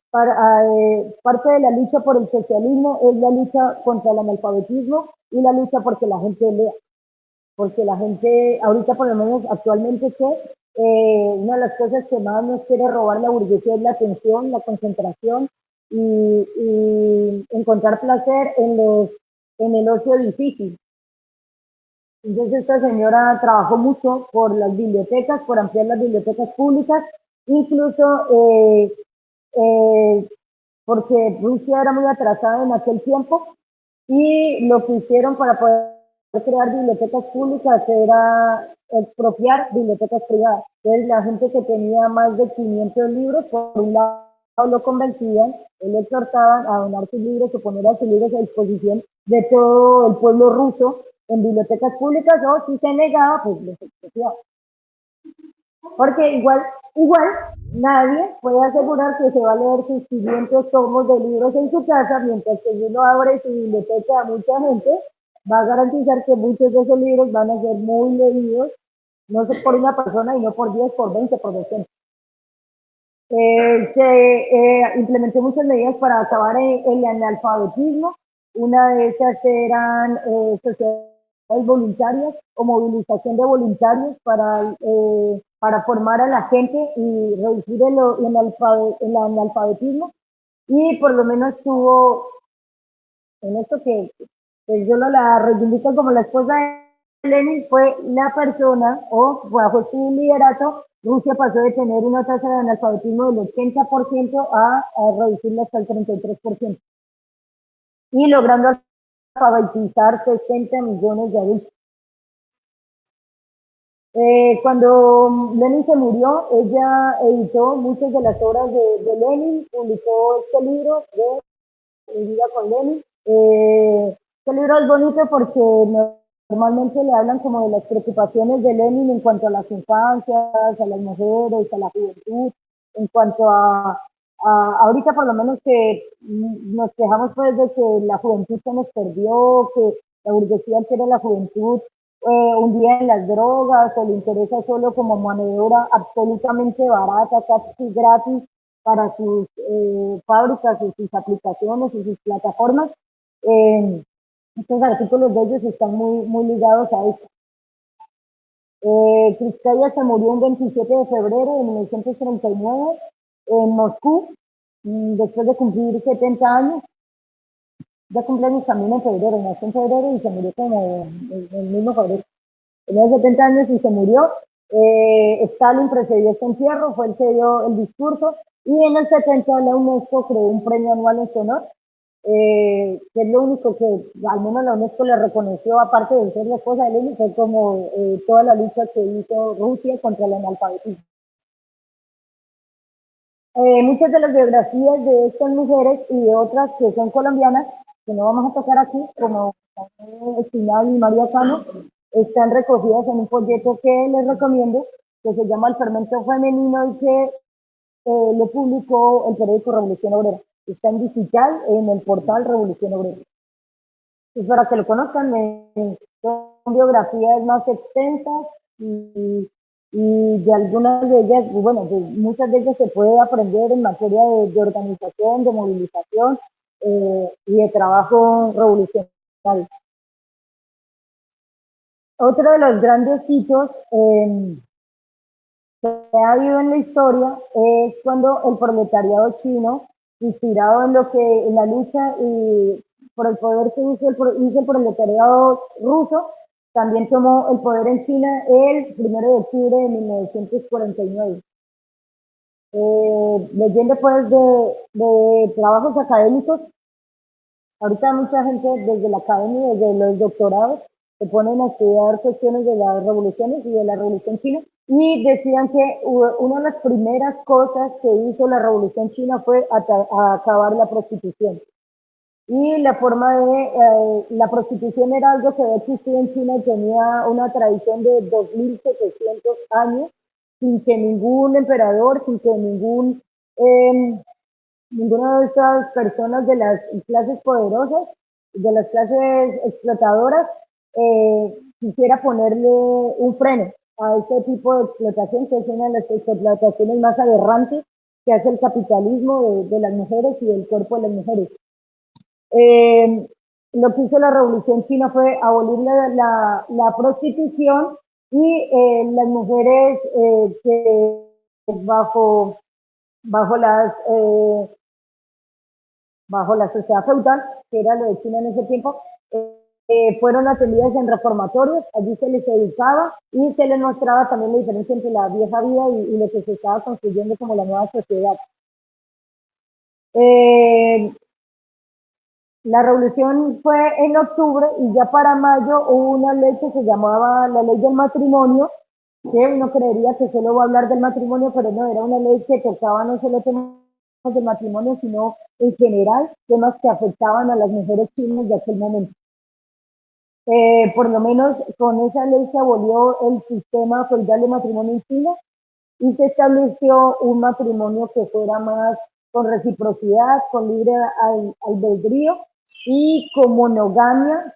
parte de la lucha por el socialismo es la lucha contra el analfabetismo y la lucha porque la gente lea, porque la gente, ahorita por lo menos actualmente que una de las cosas que más nos quiere robar la burguesía es la atención, la concentración y encontrar placer en el ocio difícil. Entonces esta señora trabajó mucho por las bibliotecas, por ampliar las bibliotecas públicas, incluso eh, porque Rusia era muy atrasada en aquel tiempo y lo que hicieron para poder crear bibliotecas públicas era expropiar bibliotecas privadas. Entonces la gente que tenía más de 500 libros, por un lado lo convencían, le exhortaban a donar sus libros o poner a sus libros a disposición de todo el pueblo ruso en bibliotecas públicas, o si se negaba, pues los expropiaba. Porque igual nadie puede asegurar que se va a leer sus 500 tomos de libros en su casa, mientras que si uno abre su biblioteca a mucha gente, va a garantizar que muchos de esos libros van a ser muy leídos, no sé, por una persona y no por 10, por 20, por 200. Se implementó muchas medidas para acabar el analfabetismo. Una de esas eran sociedades voluntarias o movilización de voluntarios para formar a la gente y reducir el analfabetismo. Y por lo menos tuvo en esto que yo la reivindico como la esposa de Lenin, fue la persona, o bajo su liderato, Rusia pasó de tener una tasa de analfabetismo del 80% a reducirla hasta el 33%, y logrando alfabetizar 60 millones de adultos. Cuando Lenin se murió, ella editó muchas de las obras de Lenin, publicó este libro de Mi vida con Lenin. Este libro es bonito porque normalmente le hablan como de las preocupaciones de Lenin en cuanto a las infancias, a las mujeres, a la juventud, en cuanto ahorita por lo menos que nos quejamos pues de que la juventud se nos perdió, que la burguesía quiere la juventud un día en las drogas, o le interesa solo como mano de obra absolutamente barata, casi gratis, para sus fábricas y sus aplicaciones y sus plataformas. Eh, Estos artículos de ellos están muy ligados a esto. Kristaya se murió un 27 de febrero de 1939 en Moscú, después de cumplir 70 años. Ya cumpleaños también en febrero, nació en febrero y se murió como en el mismo febrero. Tenía 70 años y se murió. Stalin precedió este entierro, fue el que dio el discurso, y en el 70 la UNESCO creó un premio anual en su honor, que es lo único que al menos la UNESCO le reconoció, aparte de ser la esposa de Lenin, fue como toda la lucha que hizo Rusia contra el analfabetismo. Muchas de las biografías de estas mujeres y de otras que son colombianas, que no vamos a tocar aquí, como Espinal y María Cano, están recogidas en un folleto que les recomiendo, que se llama El Fermento Femenino, y que lo publicó el periódico Revolución Obrera. Está en digital en el portal Revolución Obrera. Y para que lo conozcan, son biografías más extensas y de algunas de ellas, bueno, de muchas de ellas se puede aprender en materia de organización, de movilización y de trabajo revolucionario. Otro de los grandes hitos que ha habido en la historia es cuando el proletariado chino, inspirado en lo que en la lucha y por el poder que hizo el proletariado ruso, también tomó el poder en China el 1 de octubre de 1949. Leyendo pues de trabajos académicos, ahorita mucha gente desde la academia, desde los doctorados, se ponen a estudiar cuestiones de las revoluciones y de la revolución china, y decían que una de las primeras cosas que hizo la revolución china fue acabar la prostitución. Y la forma la prostitución era algo que había existido en China y tenía una tradición de 2700 años, sin que ningún emperador, sin que ninguna de estas personas de las clases poderosas, de las clases explotadoras, quisiera ponerle un freno a este tipo de explotación, que es una de las explotaciones más aberrantes que hace el capitalismo de las mujeres y del cuerpo de las mujeres. Lo que hizo la Revolución China fue abolir la prostitución, y las mujeres que bajo, bajo las bajo la sociedad feudal, que era lo de China en ese tiempo, fueron atendidas en reformatorios, allí se les educaba y se les mostraba también la diferencia entre la vieja vida y lo que se estaba construyendo como la nueva sociedad. La revolución fue en octubre y ya para mayo hubo una ley que se llamaba la ley del matrimonio, que uno creería que solo va a hablar del matrimonio, pero no, era una ley que tocaba no solo temas del matrimonio, sino en general temas que afectaban a las mujeres chinas de aquel momento. Por lo menos con esa ley se abolió el sistema feudal de matrimonio en China y se estableció un matrimonio que fuera más con reciprocidad, con libre albedrío y con monogamia,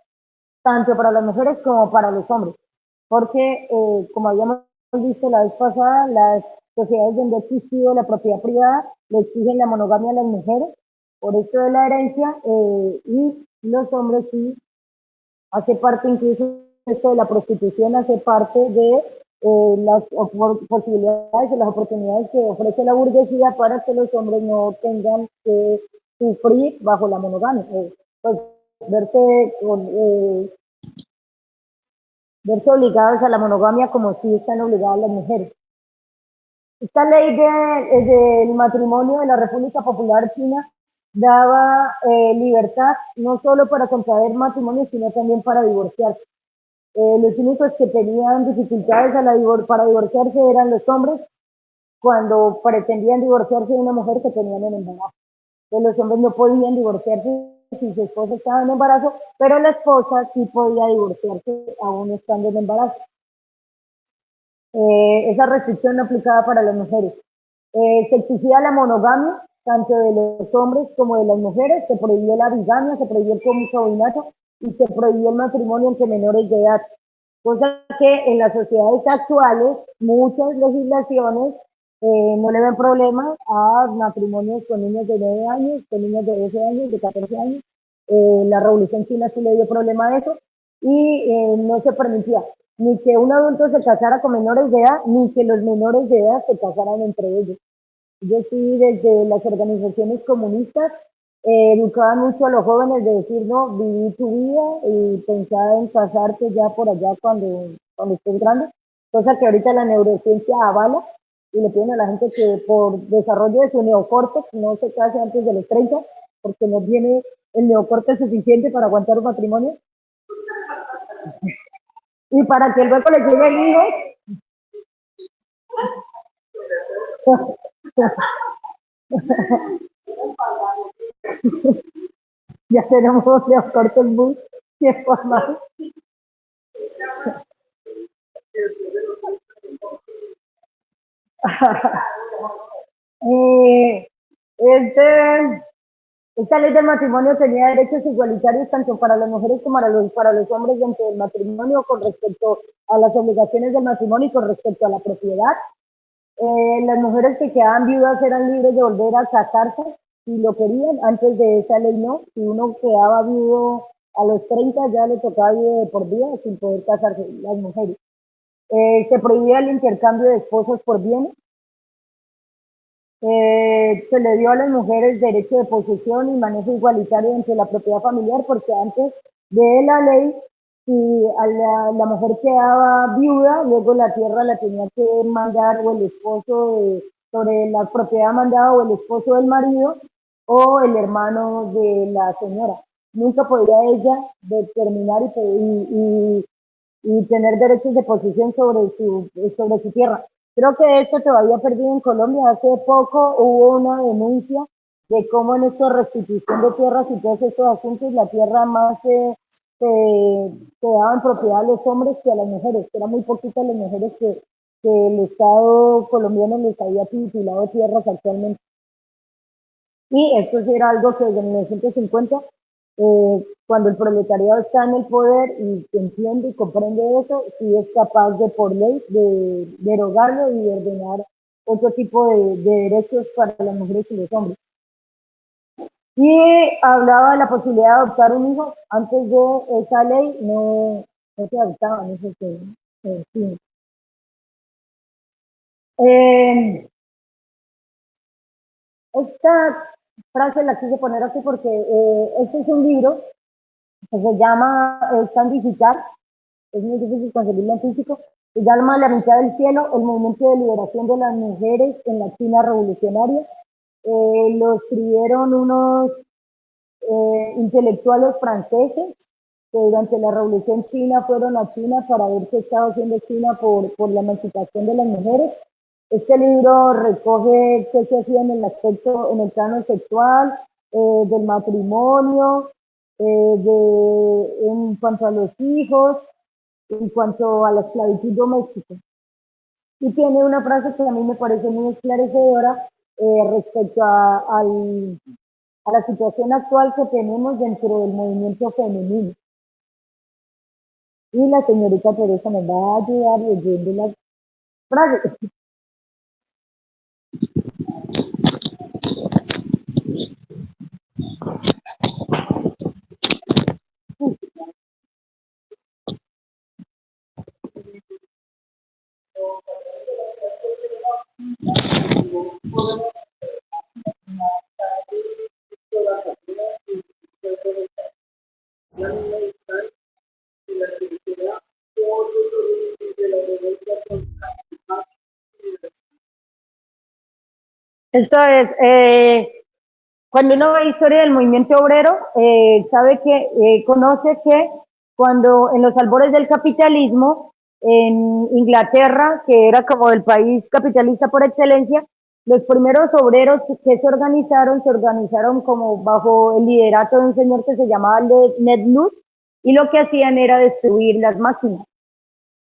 tanto para las mujeres como para los hombres. Porque, como habíamos visto la vez pasada, las sociedades donde ha existido la propiedad privada le exigen la monogamia a las mujeres por esto de la herencia, y los hombres sí hace parte incluso esto de la prostitución, hace parte de las posibilidades y las oportunidades que ofrece la burguesía para que los hombres no tengan que sufrir bajo la monogamia. Pues, verse, verse obligados a la monogamia como si están obligadas las mujeres. Esta ley del matrimonio de la República Popular China daba libertad no solo para contraer matrimonio, sino también para divorciarse. Los únicos que tenían dificultades para divorciarse eran los hombres cuando pretendían divorciarse de una mujer que tenían en embarazo. Entonces, los hombres no podían divorciarse si su esposa estaba en embarazo, pero la esposa sí podía divorciarse aún estando en embarazo. Esa restricción no aplicaba para las mujeres. Se exigía la monogamia, tanto de los hombres como de las mujeres, se prohibió la bigamia, se prohibió el concubinato y se prohibió el matrimonio entre menores de edad. Cosa que en las sociedades actuales, muchas legislaciones no le ven problema a matrimonios con niños de 9 años, con niños de 12 años, de 14 años. La Revolución China sí le dio problema a eso y no se permitía ni que un adulto se casara con menores de edad, ni que los menores de edad se casaran entre ellos. Yo sí, desde las organizaciones comunistas, educaban mucho a los jóvenes de decir, no, viví tu vida y pensaba en casarte ya por allá cuando estés grande, cosa que ahorita la neurociencia avala y le piden a la gente que por desarrollo de su neocórtex no se case antes de los 30, porque no tiene el neocórtex suficiente para aguantar un matrimonio y para que luego le lleguen hijos. Ya tenemos neocórtex muy bien formados. Eh, este, esta ley del matrimonio tenía derechos igualitarios tanto para las mujeres como para los hombres dentro del matrimonio con respecto a las obligaciones del matrimonio y con respecto a la propiedad. Las mujeres que quedaban viudas eran libres de volver a casarse si lo querían. Antes de esa ley no. Si uno quedaba viudo a los 30 ya le tocaba vivir de por vida sin poder casarse las mujeres. Se prohibía el intercambio de esposos por bienes. Se le dio a las mujeres derecho de posesión y manejo igualitario entre la propiedad familiar, porque antes de la ley, si a la mujer quedaba viuda, luego la tierra la tenía que mandar o el esposo sobre la propiedad mandada o el esposo del marido o el hermano de la señora. Nunca podía ella determinar y tener derechos de posesión sobre su tierra. Creo que esto todavía perdido en Colombia. Hace poco hubo una denuncia de cómo en esta restitución de tierras y todos estos asuntos la tierra más se daba en propiedad a los hombres que a las mujeres, que eran muy poquitas las mujeres que el Estado colombiano les había titulado tierras actualmente. Y esto sí era algo que desde 1950, cuando el proletariado está en el poder y entiende y comprende eso, sí es capaz de por ley de derogarlo y de ordenar otro tipo de derechos para las mujeres y los hombres. Y hablaba de la posibilidad de adoptar un hijo. Antes de esa ley no se adoptaba, no sé qué. Sí. Esta frase la quise poner así porque este es un libro que se llama, es tan digital, es muy difícil conseguirlo en físico, se llama La mitad del cielo, el movimiento de liberación de las mujeres en la China revolucionaria. Lo escribieron unos intelectuales franceses que durante la Revolución China fueron a China para ver qué estaba haciendo China por la emancipación de las mujeres. Este libro recoge qué se hacía en el aspecto, en el plano sexual, del matrimonio, en cuanto a los hijos, en cuanto a la esclavitud doméstica. Y tiene una frase que a mí me parece muy esclarecedora respecto a la situación actual que tenemos dentro del movimiento femenino. Y la señorita Teresa nos va a ayudar leyendo las frases. Esto es, cuando uno ve historia del movimiento obrero, sabe que, conoce que cuando en los albores del capitalismo, en Inglaterra, que era como el país capitalista por excelencia, los primeros obreros que se organizaron como bajo el liderato de un señor que se llamaba Ned Ludd, y lo que hacían era destruir las máquinas,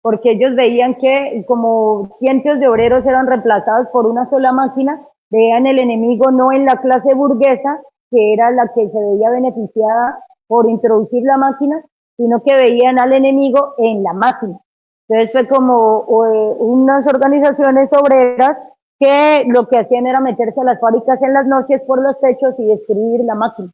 porque ellos veían que como cientos de obreros eran reemplazados por una sola máquina, veían el enemigo no en la clase burguesa, que era la que se veía beneficiada por introducir la máquina, sino que veían al enemigo en la máquina. Entonces fue como unas organizaciones obreras que lo que hacían era meterse a las fábricas en las noches por los techos y destruir la máquina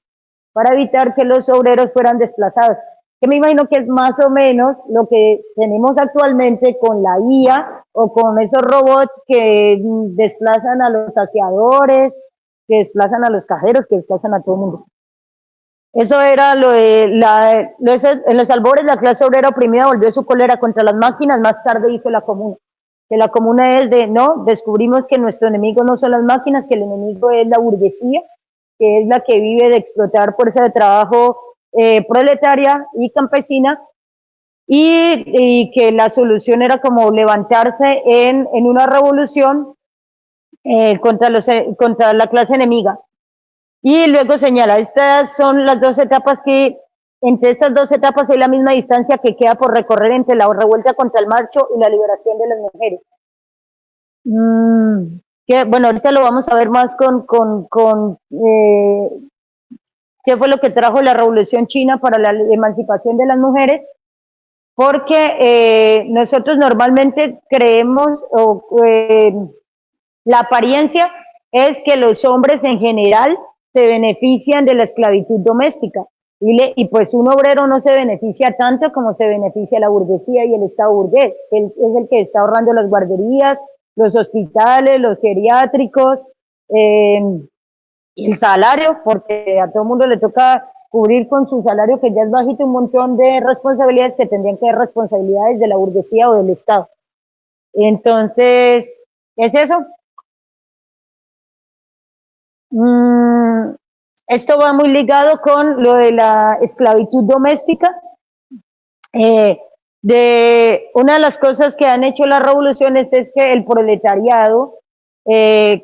para evitar que los obreros fueran desplazados. Que me imagino que es más o menos lo que tenemos actualmente con la IA o con esos robots que desplazan a los saciadores, que desplazan a los cajeros, que desplazan a todo el mundo. Eso era lo de en los albores la clase obrera oprimida volvió su cólera contra las máquinas, más tarde hizo la comuna. Que la comuna es de, no, descubrimos que nuestro enemigo no son las máquinas, que el enemigo es la burguesía, que es la que vive de explotar fuerza de trabajo proletaria y campesina, y que la solución era como levantarse en una revolución contra la clase enemiga. Y luego señala, estas son las dos etapas que, entre esas dos etapas hay la misma distancia que queda por recorrer entre la revuelta contra el marcho y la liberación de las mujeres. Que, bueno, ahorita lo vamos a ver más con qué fue lo que trajo la Revolución China para la emancipación de las mujeres, porque nosotros normalmente creemos, la apariencia es que los hombres en general se benefician de la esclavitud doméstica, y pues un obrero no se beneficia tanto como se beneficia la burguesía y el Estado burgués. Él es el que está ahorrando las guarderías, los hospitales, los geriátricos, el salario, porque a todo el mundo le toca cubrir con su salario, que ya es bajito, un montón de responsabilidades que tendrían que ser responsabilidades de la burguesía o del Estado. Entonces, ¿es eso? Esto va muy ligado con lo de la esclavitud doméstica. Una de las cosas que han hecho las revoluciones es que el proletariado,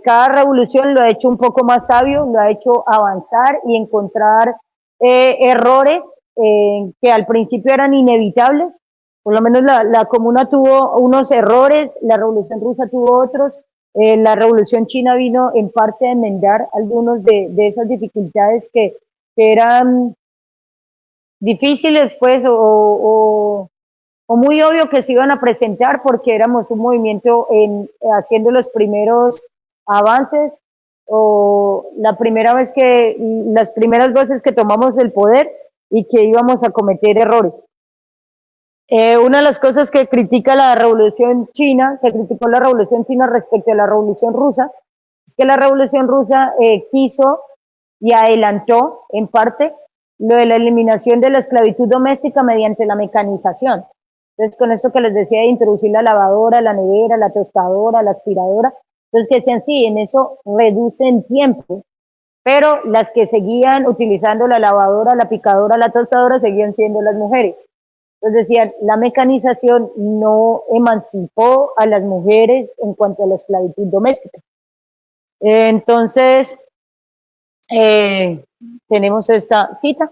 cada revolución lo ha hecho un poco más sabio, lo ha hecho avanzar y encontrar errores que al principio eran inevitables. Por lo menos la comuna tuvo unos errores, la revolución rusa tuvo otros, la revolución china vino en parte a enmendar algunos de esas dificultades que eran difíciles, pues, o muy obvio que se iban a presentar, porque éramos un movimiento haciendo los primeros avances, o las primeras veces que tomamos el poder y que íbamos a cometer errores. Una de las cosas que critica la revolución china, que criticó la revolución china respecto a la revolución rusa, es que la revolución rusa quiso y adelantó en parte lo de la eliminación de la esclavitud doméstica mediante la mecanización. Entonces, con esto que les decía de introducir la lavadora, la nevera, la tostadora, la aspiradora, entonces que decían, sí, en eso reducen tiempo, pero las que seguían utilizando la lavadora, la picadora, la tostadora, seguían siendo las mujeres. Entonces decían, la mecanización no emancipó a las mujeres en cuanto a la esclavitud doméstica. Entonces, tenemos esta cita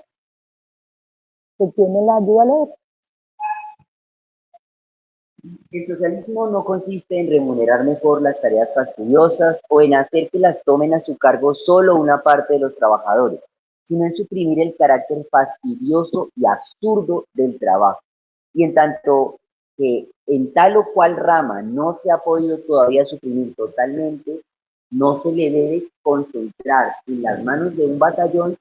que tiene la ayuda a leer. El socialismo no consiste en remunerar mejor las tareas fastidiosas o en hacer que las tomen a su cargo solo una parte de los trabajadores, sino en suprimir el carácter fastidioso y absurdo del trabajo. Y en tanto que en tal o cual rama no se ha podido todavía suprimir totalmente, no se le debe concentrar en las manos de un batallón,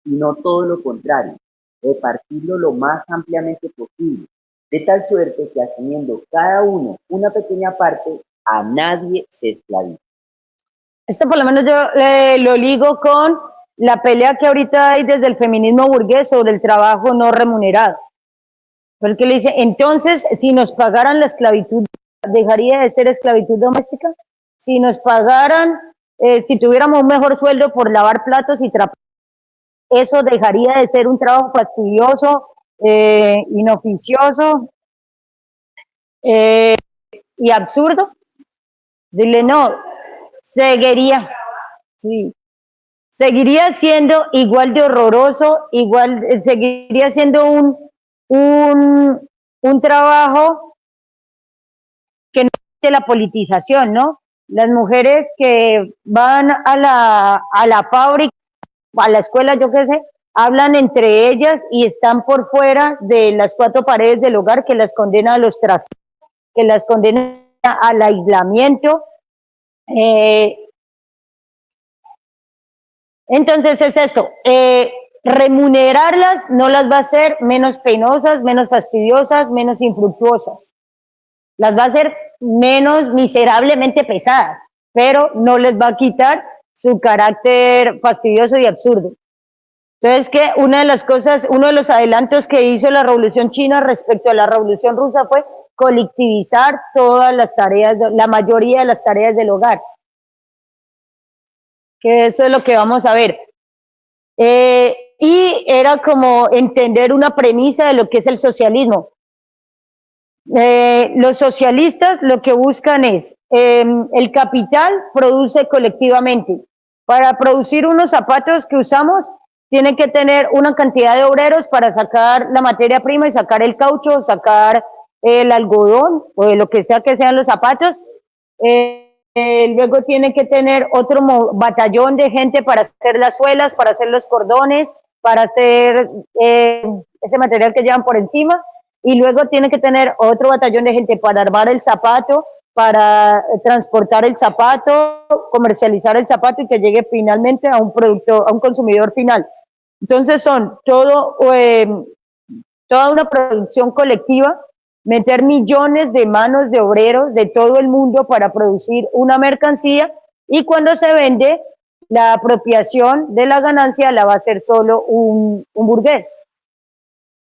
sino todo lo contrario, repartirlo lo más ampliamente posible, de tal suerte que asumiendo cada uno una pequeña parte, a nadie se esclaviza. Esto por lo menos yo lo ligo con la pelea que ahorita hay desde el feminismo burgués sobre el trabajo no remunerado. Porque le dice, entonces, si nos pagaran la esclavitud, ¿dejaría de ser esclavitud doméstica? Si nos pagaran, si tuviéramos un mejor sueldo por lavar platos y trapar, ¿eso dejaría de ser un trabajo fastidioso, inoficioso y absurdo? Dile, no, seguiría, sí, seguiría siendo igual de horroroso, seguiría siendo un trabajo que no es de la politización, ¿no? Las mujeres que van a la fábrica, a la escuela, yo qué sé, hablan entre ellas y están por fuera de las cuatro paredes del hogar, que las condena a los trastos, que las condena al aislamiento. Entonces es esto, remunerarlas no las va a hacer menos penosas, menos fastidiosas, menos infructuosas. Las va a hacer menos miserablemente pesadas, pero no les va a quitar su carácter fastidioso y absurdo. Entonces, que una de las cosas, uno de los adelantos que hizo la Revolución China respecto a la Revolución Rusa fue colectivizar todas las tareas, la mayoría de las tareas del hogar. Que eso es lo que vamos a ver. Y era como entender una premisa de lo que es el socialismo. Los socialistas lo que buscan es, el capital produce colectivamente. Para producir unos zapatos que usamos, tiene que tener una cantidad de obreros para sacar la materia prima y sacar el caucho, sacar el algodón o de lo que sea que sean los zapatos. Luego tiene que tener otro batallón de gente para hacer las suelas, para hacer los cordones, para hacer ese material que llevan por encima. Y luego tiene que tener otro batallón de gente para armar el zapato, para transportar el zapato, comercializar el zapato y que llegue finalmente a un producto, a un consumidor final. Entonces son toda una producción colectiva, meter millones de manos de obreros de todo el mundo para producir una mercancía y cuando se vende, la apropiación de la ganancia la va a hacer solo un burgués.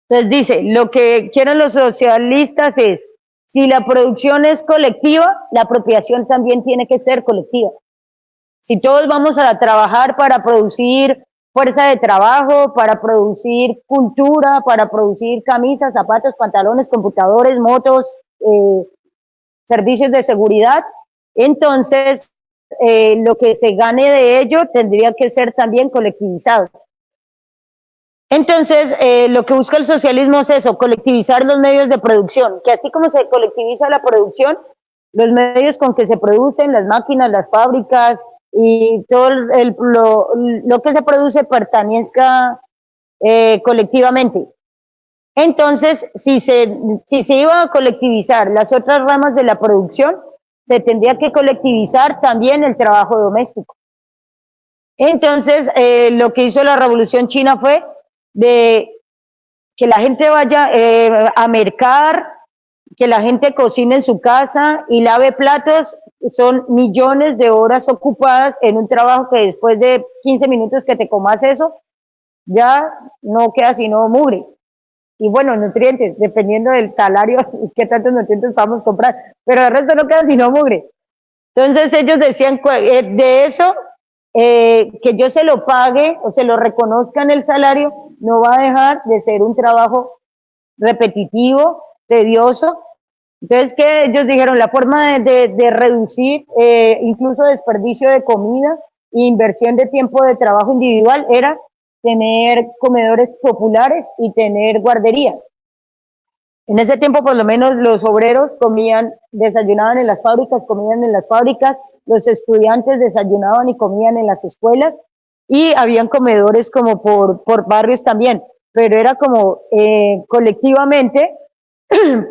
Entonces dice, lo que quieren los socialistas es, si la producción es colectiva, la apropiación también tiene que ser colectiva. Si todos vamos a trabajar para producir fuerza de trabajo, para producir cultura, para producir camisas, zapatos, pantalones, computadores, motos, servicios de seguridad, entonces lo que se gane de ello tendría que ser también colectivizado. Entonces, lo que busca el socialismo es eso, colectivizar los medios de producción, que así como se colectiviza la producción, los medios con que se producen, las máquinas, las fábricas y todo lo que se produce pertenezca colectivamente. Entonces, si se iba a colectivizar las otras ramas de la producción, se tendría que colectivizar también el trabajo doméstico. Entonces, lo que hizo la Revolución China fue de que la gente vaya a mercar, que la gente cocine en su casa y lave platos, son millones de horas ocupadas en un trabajo que después de 15 minutos que te comas eso, ya no queda sino mugre. Y bueno, nutrientes, dependiendo del salario y qué tantos nutrientes vamos a comprar, pero el resto no queda sino mugre. Entonces ellos decían de eso, que yo se lo pague o se lo reconozca en el salario, no va a dejar de ser un trabajo repetitivo, tedioso. Entonces, que ellos dijeron, la forma de reducir incluso desperdicio de comida e inversión de tiempo de trabajo individual era tener comedores populares y tener guarderías. En ese tiempo, por lo menos, los obreros comían, desayunaban en las fábricas, comían en las fábricas, los estudiantes desayunaban y comían en las escuelas, y habían comedores como por barrios también, pero era como colectivamente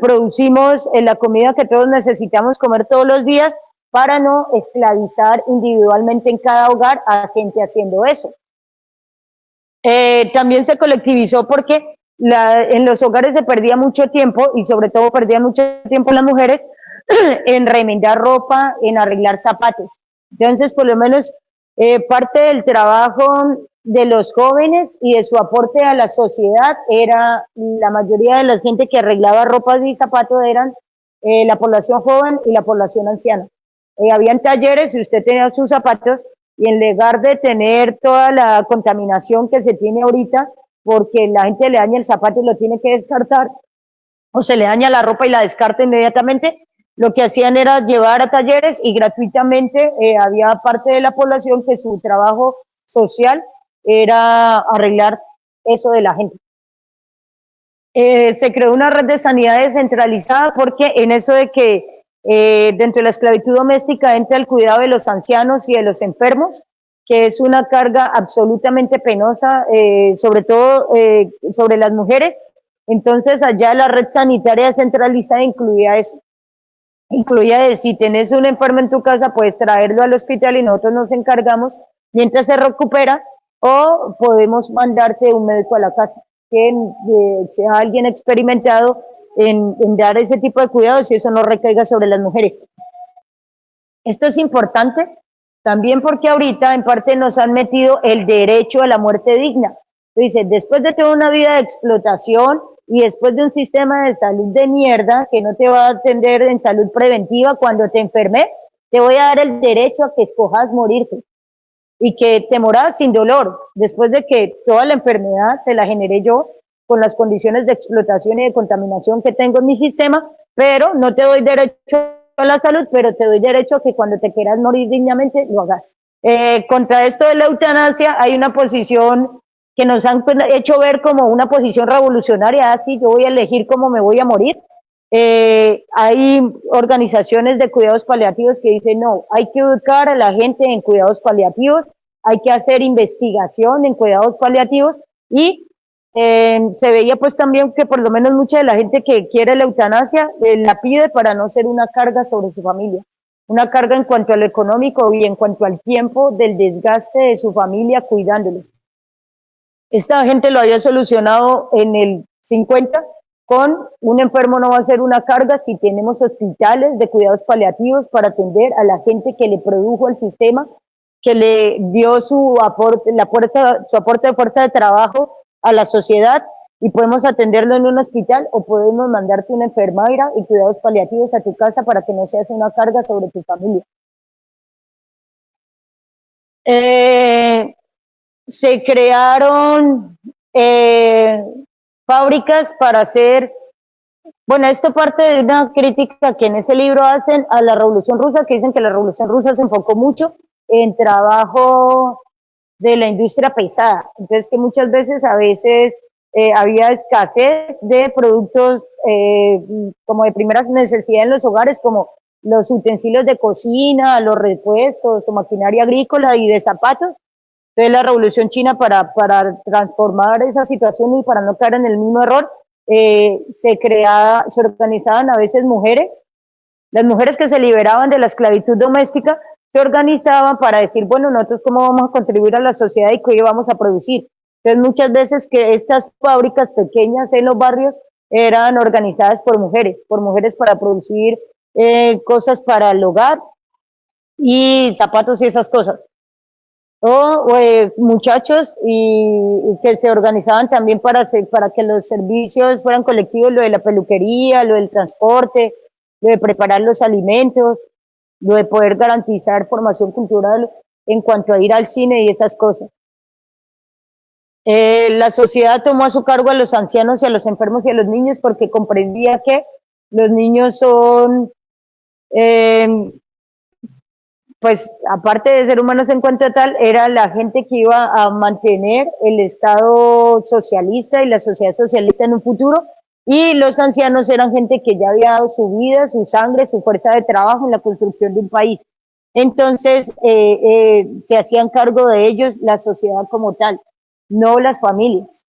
producimos la comida que todos necesitamos comer todos los días para no esclavizar individualmente en cada hogar a gente haciendo eso. También se colectivizó porque en los hogares se perdía mucho tiempo, y sobre todo perdían mucho tiempo las mujeres en remendar ropa, en arreglar zapatos. Entonces, por lo menos parte del trabajo de los jóvenes y de su aporte a la sociedad era, la mayoría de la gente que arreglaba ropas y zapatos eran la población joven y la población anciana. Habían talleres y usted tenía sus zapatos, y en lugar de tener toda la contaminación que se tiene ahorita, porque la gente le daña el zapato y lo tiene que descartar, o se le daña la ropa y la descarta inmediatamente, lo que hacían era llevar a talleres, y gratuitamente había parte de la población que su trabajo social era arreglar eso de la gente. Se creó una red de sanidad descentralizada porque en eso de que dentro de la esclavitud doméstica entra el cuidado de los ancianos y de los enfermos, que es una carga absolutamente penosa, sobre todo sobre las mujeres. Entonces allá la red sanitaria descentralizada incluía eso. Incluía de, si tenés un enfermo en tu casa, puedes traerlo al hospital y nosotros nos encargamos mientras se recupera, o podemos mandarte un médico a la casa que sea alguien experimentado en dar ese tipo de cuidados, y eso no recaiga sobre las mujeres. Esto es importante también porque ahorita en parte nos han metido el derecho a la muerte digna. Dice, después de toda una vida de explotación y después de un sistema de salud de mierda que no te va a atender en salud preventiva cuando te enfermes, te voy a dar el derecho a que escojas morirte y que te moras sin dolor, después de que toda la enfermedad te la generé yo con las condiciones de explotación y de contaminación que tengo en mi sistema, pero no te doy derecho a la salud, pero te doy derecho a que cuando te quieras morir dignamente lo hagas. Contra esto de la eutanasia hay una posición que nos han hecho ver como una posición revolucionaria, así yo voy a elegir cómo me voy a morir. Hay organizaciones de cuidados paliativos que dicen, no, hay que educar a la gente en cuidados paliativos, hay que hacer investigación en cuidados paliativos, y se veía pues también que por lo menos mucha de la gente que quiere la eutanasia la pide para no ser una carga sobre su familia, una carga en cuanto a lo económico y en cuanto al tiempo del desgaste de su familia cuidándolo. Esta gente lo había solucionado en el 50 con un enfermo no va a ser una carga si tenemos hospitales de cuidados paliativos para atender a la gente que le produjo el sistema, que le dio su aporte, su aporte de fuerza de trabajo a la sociedad, y podemos atenderlo en un hospital o podemos mandarte una enfermera y cuidados paliativos a tu casa para que no seas una carga sobre tu familia. Se crearon fábricas para hacer, bueno, esto parte de una crítica que en ese libro hacen a la Revolución Rusa, que dicen que la Revolución Rusa se enfocó mucho en trabajo de la industria pesada, entonces que muchas veces había escasez de productos como de primeras necesidades en los hogares, como los utensilios de cocina, los repuestos o maquinaria agrícola y de zapatos. Entonces la Revolución China, para transformar esa situación y para no caer en el mismo error, se organizaban a veces mujeres, las mujeres que se liberaban de la esclavitud doméstica, se organizaban para decir, bueno, nosotros cómo vamos a contribuir a la sociedad y qué vamos a producir. Entonces muchas veces que estas fábricas pequeñas en los barrios eran organizadas por mujeres para producir cosas para el hogar y zapatos y esas cosas. muchachos y que se organizaban también para que los servicios fueran colectivos, lo de la peluquería, lo del transporte, lo de preparar los alimentos, lo de poder garantizar formación cultural en cuanto a ir al cine y esas cosas. La sociedad tomó a su cargo a los ancianos y a los enfermos y a los niños porque comprendía que los niños son eh, pues aparte de ser humanos en cuanto a tal, era la gente que iba a mantener el Estado socialista y la sociedad socialista en un futuro, y los ancianos eran gente que ya había dado su vida, su sangre, su fuerza de trabajo en la construcción de un país. Entonces, se hacían cargo de ellos la sociedad como tal, no las familias.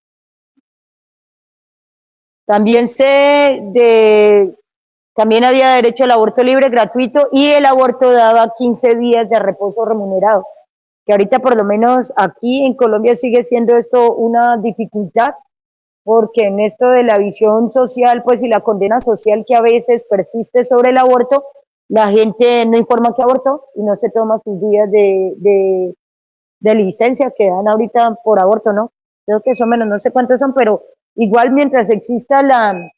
También también había derecho al aborto libre, gratuito, y el aborto daba 15 días de reposo remunerado, que ahorita por lo menos aquí en Colombia sigue siendo esto una dificultad, porque en esto de la visión social, pues y la condena social que a veces persiste sobre el aborto, la gente no informa que abortó y no se toma sus días de licencia que dan ahorita por aborto, ¿no? Creo que son menos, no sé cuántos son, pero igual mientras exista la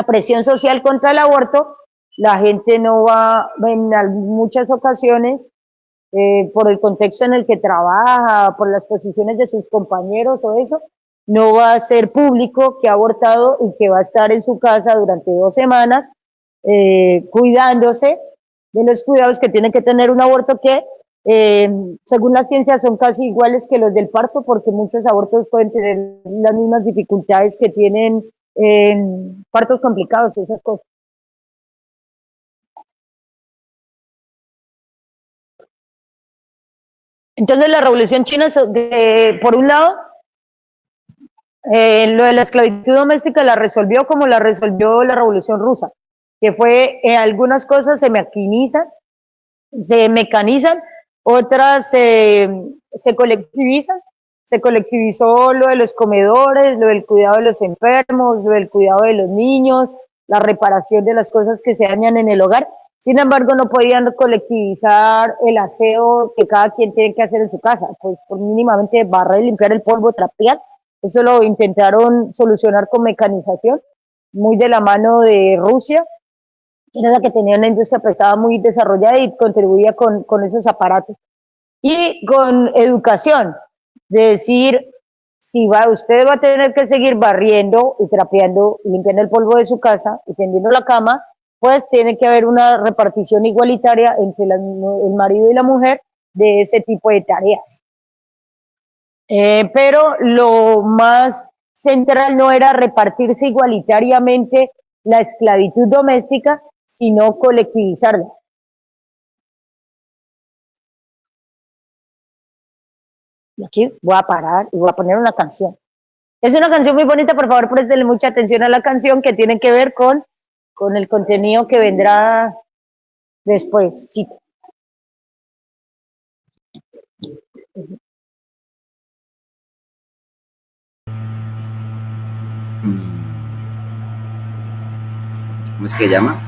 presión social contra el aborto, la gente no va, en muchas ocasiones, por el contexto en el que trabaja, por las posiciones de sus compañeros, todo eso, no va a ser público que ha abortado y que va a estar en su casa durante 2 semanas cuidándose de los cuidados que tiene que tener un aborto que, eh, según la ciencia, son casi iguales que los del parto, porque muchos abortos pueden tener las mismas dificultades que tienen partos complicados y esas cosas. Entonces la revolución china, por un lado, lo de la esclavitud doméstica la resolvió como la resolvió la revolución rusa, que fue algunas cosas se mecanizan, otras se colectivizan. Se colectivizó lo de los comedores, lo del cuidado de los enfermos, lo del cuidado de los niños, la reparación de las cosas que se dañan en el hogar. Sin embargo, no podían colectivizar el aseo que cada quien tiene que hacer en su casa, pues por mínimamente barrer, limpiar el polvo, trapear. Eso lo intentaron solucionar con mecanización, muy de la mano de Rusia, que era la que tenía una industria pesada muy desarrollada y contribuía con esos aparatos. Y con educación, de decir, si usted va a tener que seguir barriendo y trapeando y limpiando el polvo de su casa y tendiendo la cama, pues tiene que haber una repartición igualitaria entre el marido y la mujer de ese tipo de tareas. Pero lo más central no era repartirse igualitariamente la esclavitud doméstica, sino colectivizarla. Y aquí voy a parar y voy a poner una canción. Es una canción muy bonita, por favor, prestenle mucha atención a la canción, que tiene que ver con el contenido que vendrá después. Sí. ¿Cómo es que llama?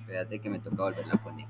Espérate que me toca volverla a poner.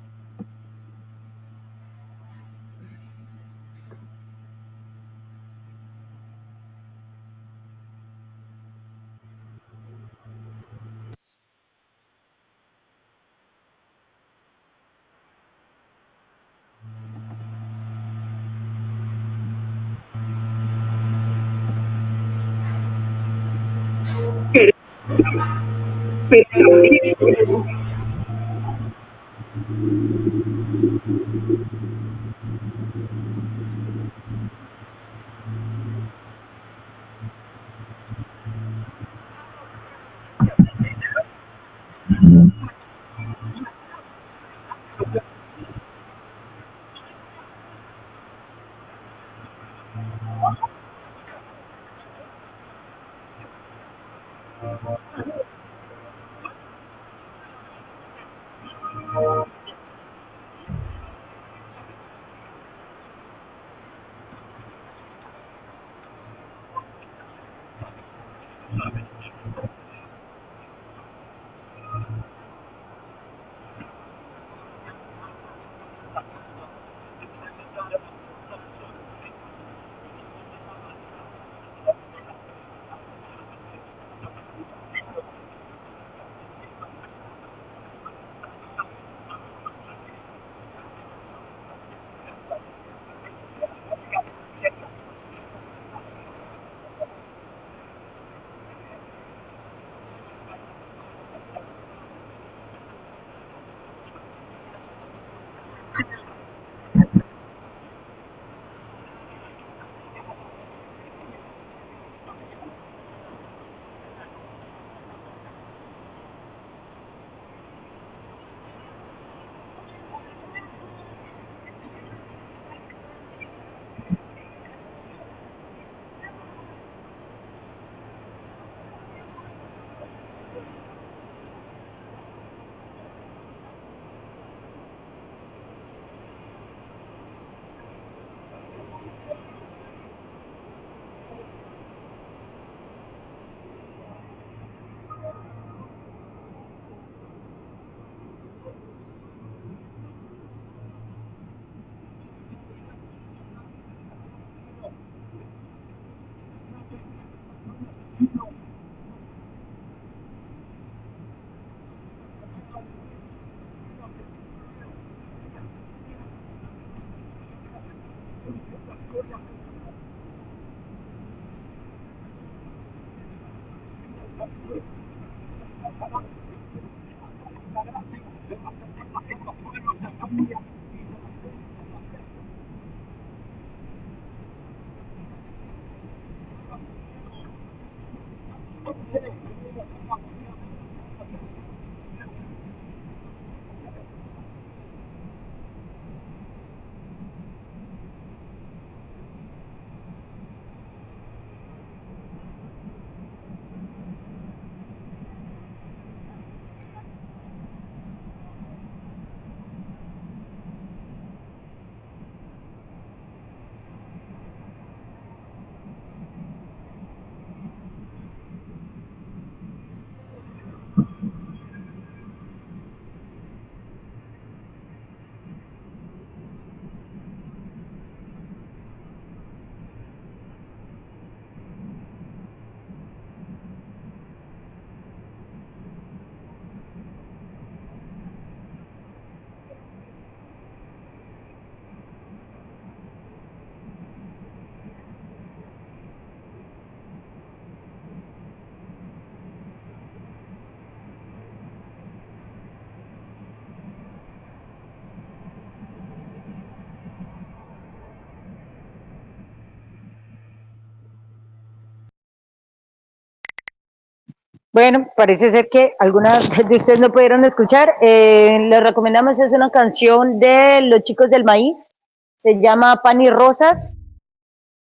Bueno, parece ser que algunas de ustedes no pudieron escuchar. Les recomendamos, es una canción de Los Chicos del Maíz, se llama Pan y Rosas.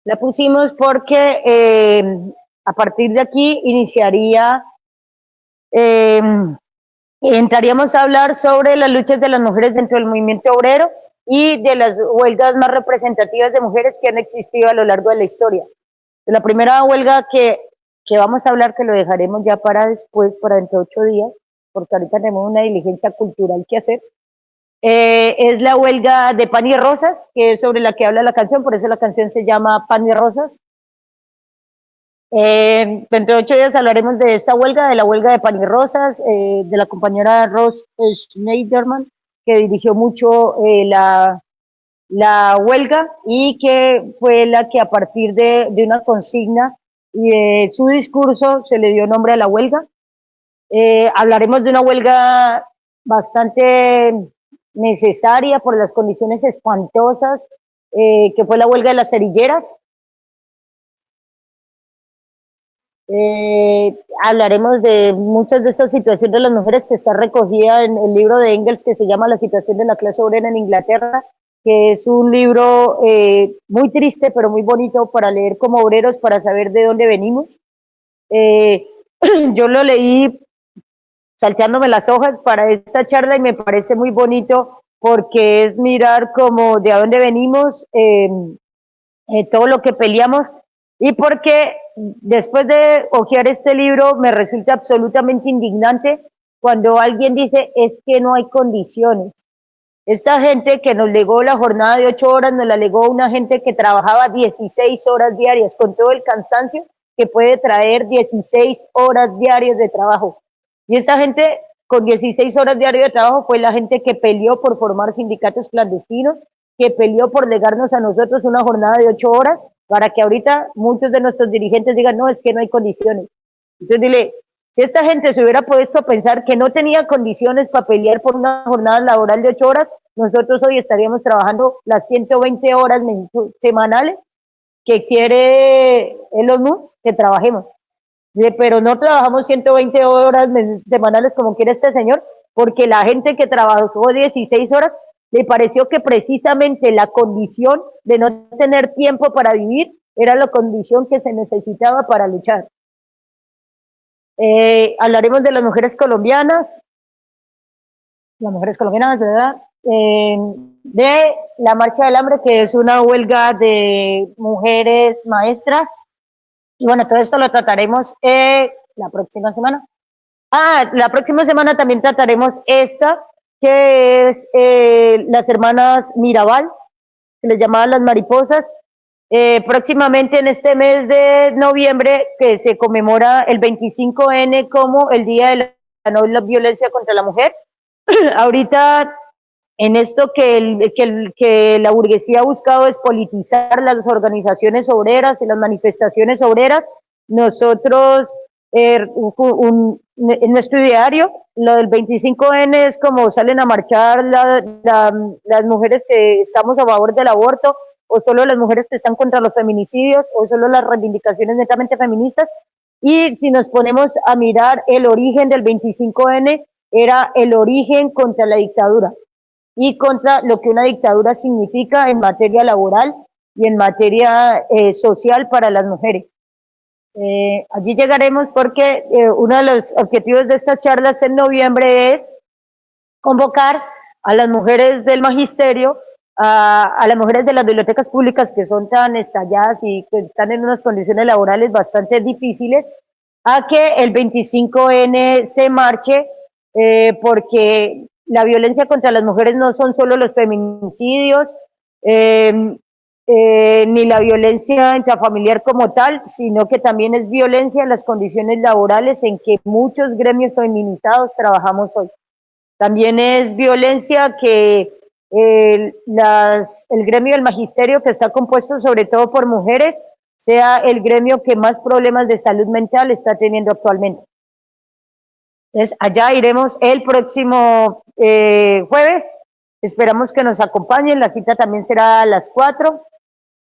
La pusimos porque a partir de aquí iniciaría, eh, entraríamos a hablar sobre las luchas de las mujeres dentro del movimiento obrero y de las huelgas más representativas de mujeres que han existido a lo largo de la historia. La primera huelga que vamos a hablar, que lo dejaremos ya para después, para dentro de 8 días, porque ahorita tenemos una diligencia cultural que hacer, es la huelga de Pan y Rosas, que es sobre la que habla la canción, por eso la canción se llama Pan y Rosas. Dentro de 8 días hablaremos de esta huelga, de la huelga de Pan y Rosas, de la compañera Ross Schneiderman, que dirigió mucho la huelga y que fue la que a partir de una consigna y de su discurso se le dio nombre a la huelga. Hablaremos de una huelga bastante necesaria por las condiciones espantosas, que fue la huelga de las cerilleras. Hablaremos de muchas de esas situaciones de las mujeres que está recogida en el libro de Engels que se llama La situación de la clase obrera en Inglaterra, que es un libro muy triste pero muy bonito para leer como obreros, para saber de dónde venimos. Eh, yo lo leí salteándome las hojas para esta charla y me parece muy bonito porque es mirar como de dónde venimos, todo lo que peleamos y porque después de hojear este libro me resulta absolutamente indignante cuando alguien dice es que no hay condiciones. Esta gente que nos legó la jornada de 8 horas, nos la legó una gente que trabajaba 16 horas diarias con todo el cansancio que puede traer 16 horas diarias de trabajo. Y esta gente con 16 horas diarias de trabajo fue la gente que peleó por formar sindicatos clandestinos, que peleó por legarnos a nosotros una jornada de 8 horas para que ahorita muchos de nuestros dirigentes digan, no, es que no hay condiciones. Entonces dile, si esta gente se hubiera puesto a pensar que no tenía condiciones para pelear por una jornada laboral de 8 horas, nosotros hoy estaríamos trabajando las 120 horas semanales que quiere Elon Musk que trabajemos. Pero no trabajamos 120 horas semanales como quiere este señor, porque la gente que trabajó 16 horas le pareció que precisamente la condición de no tener tiempo para vivir era la condición que se necesitaba para luchar. Hablaremos de las mujeres colombianas, ¿verdad? De la Marcha del Hambre, que es una huelga de mujeres maestras. Y bueno, todo esto lo trataremos la próxima semana. La próxima semana también trataremos esta, que es las hermanas Mirabal, que les llamaban las mariposas. Próximamente en este mes de noviembre, que se conmemora el 25N como el Día de la No Violencia contra la Mujer. Ahorita en esto que la burguesía ha buscado es politizar las organizaciones obreras y las manifestaciones obreras. Nosotros, en nuestro ideario, lo del 25N es como salen a marchar las mujeres que estamos a favor del aborto, o solo las mujeres que están contra los feminicidios, o solo las reivindicaciones netamente feministas. Y si nos ponemos a mirar el origen del 25N, era el origen contra la dictadura y contra lo que una dictadura significa en materia laboral y en materia social para las mujeres. Allí llegaremos porque uno de los objetivos de estas charlas en noviembre es convocar a las mujeres del magisterio, a las mujeres de las bibliotecas públicas que son tan estalladas y que están en unas condiciones laborales bastante difíciles, a que el 25N se marche, porque la violencia contra las mujeres no son solo los feminicidios, ni la violencia intrafamiliar como tal, sino que también es violencia en las condiciones laborales en que muchos gremios feminizados trabajamos hoy. También es violencia que el gremio del magisterio, que está compuesto sobre todo por mujeres, sea el gremio que más problemas de salud mental está teniendo actualmente. Entonces, allá iremos el próximo jueves. Esperamos que nos acompañen. La cita también será a las 4.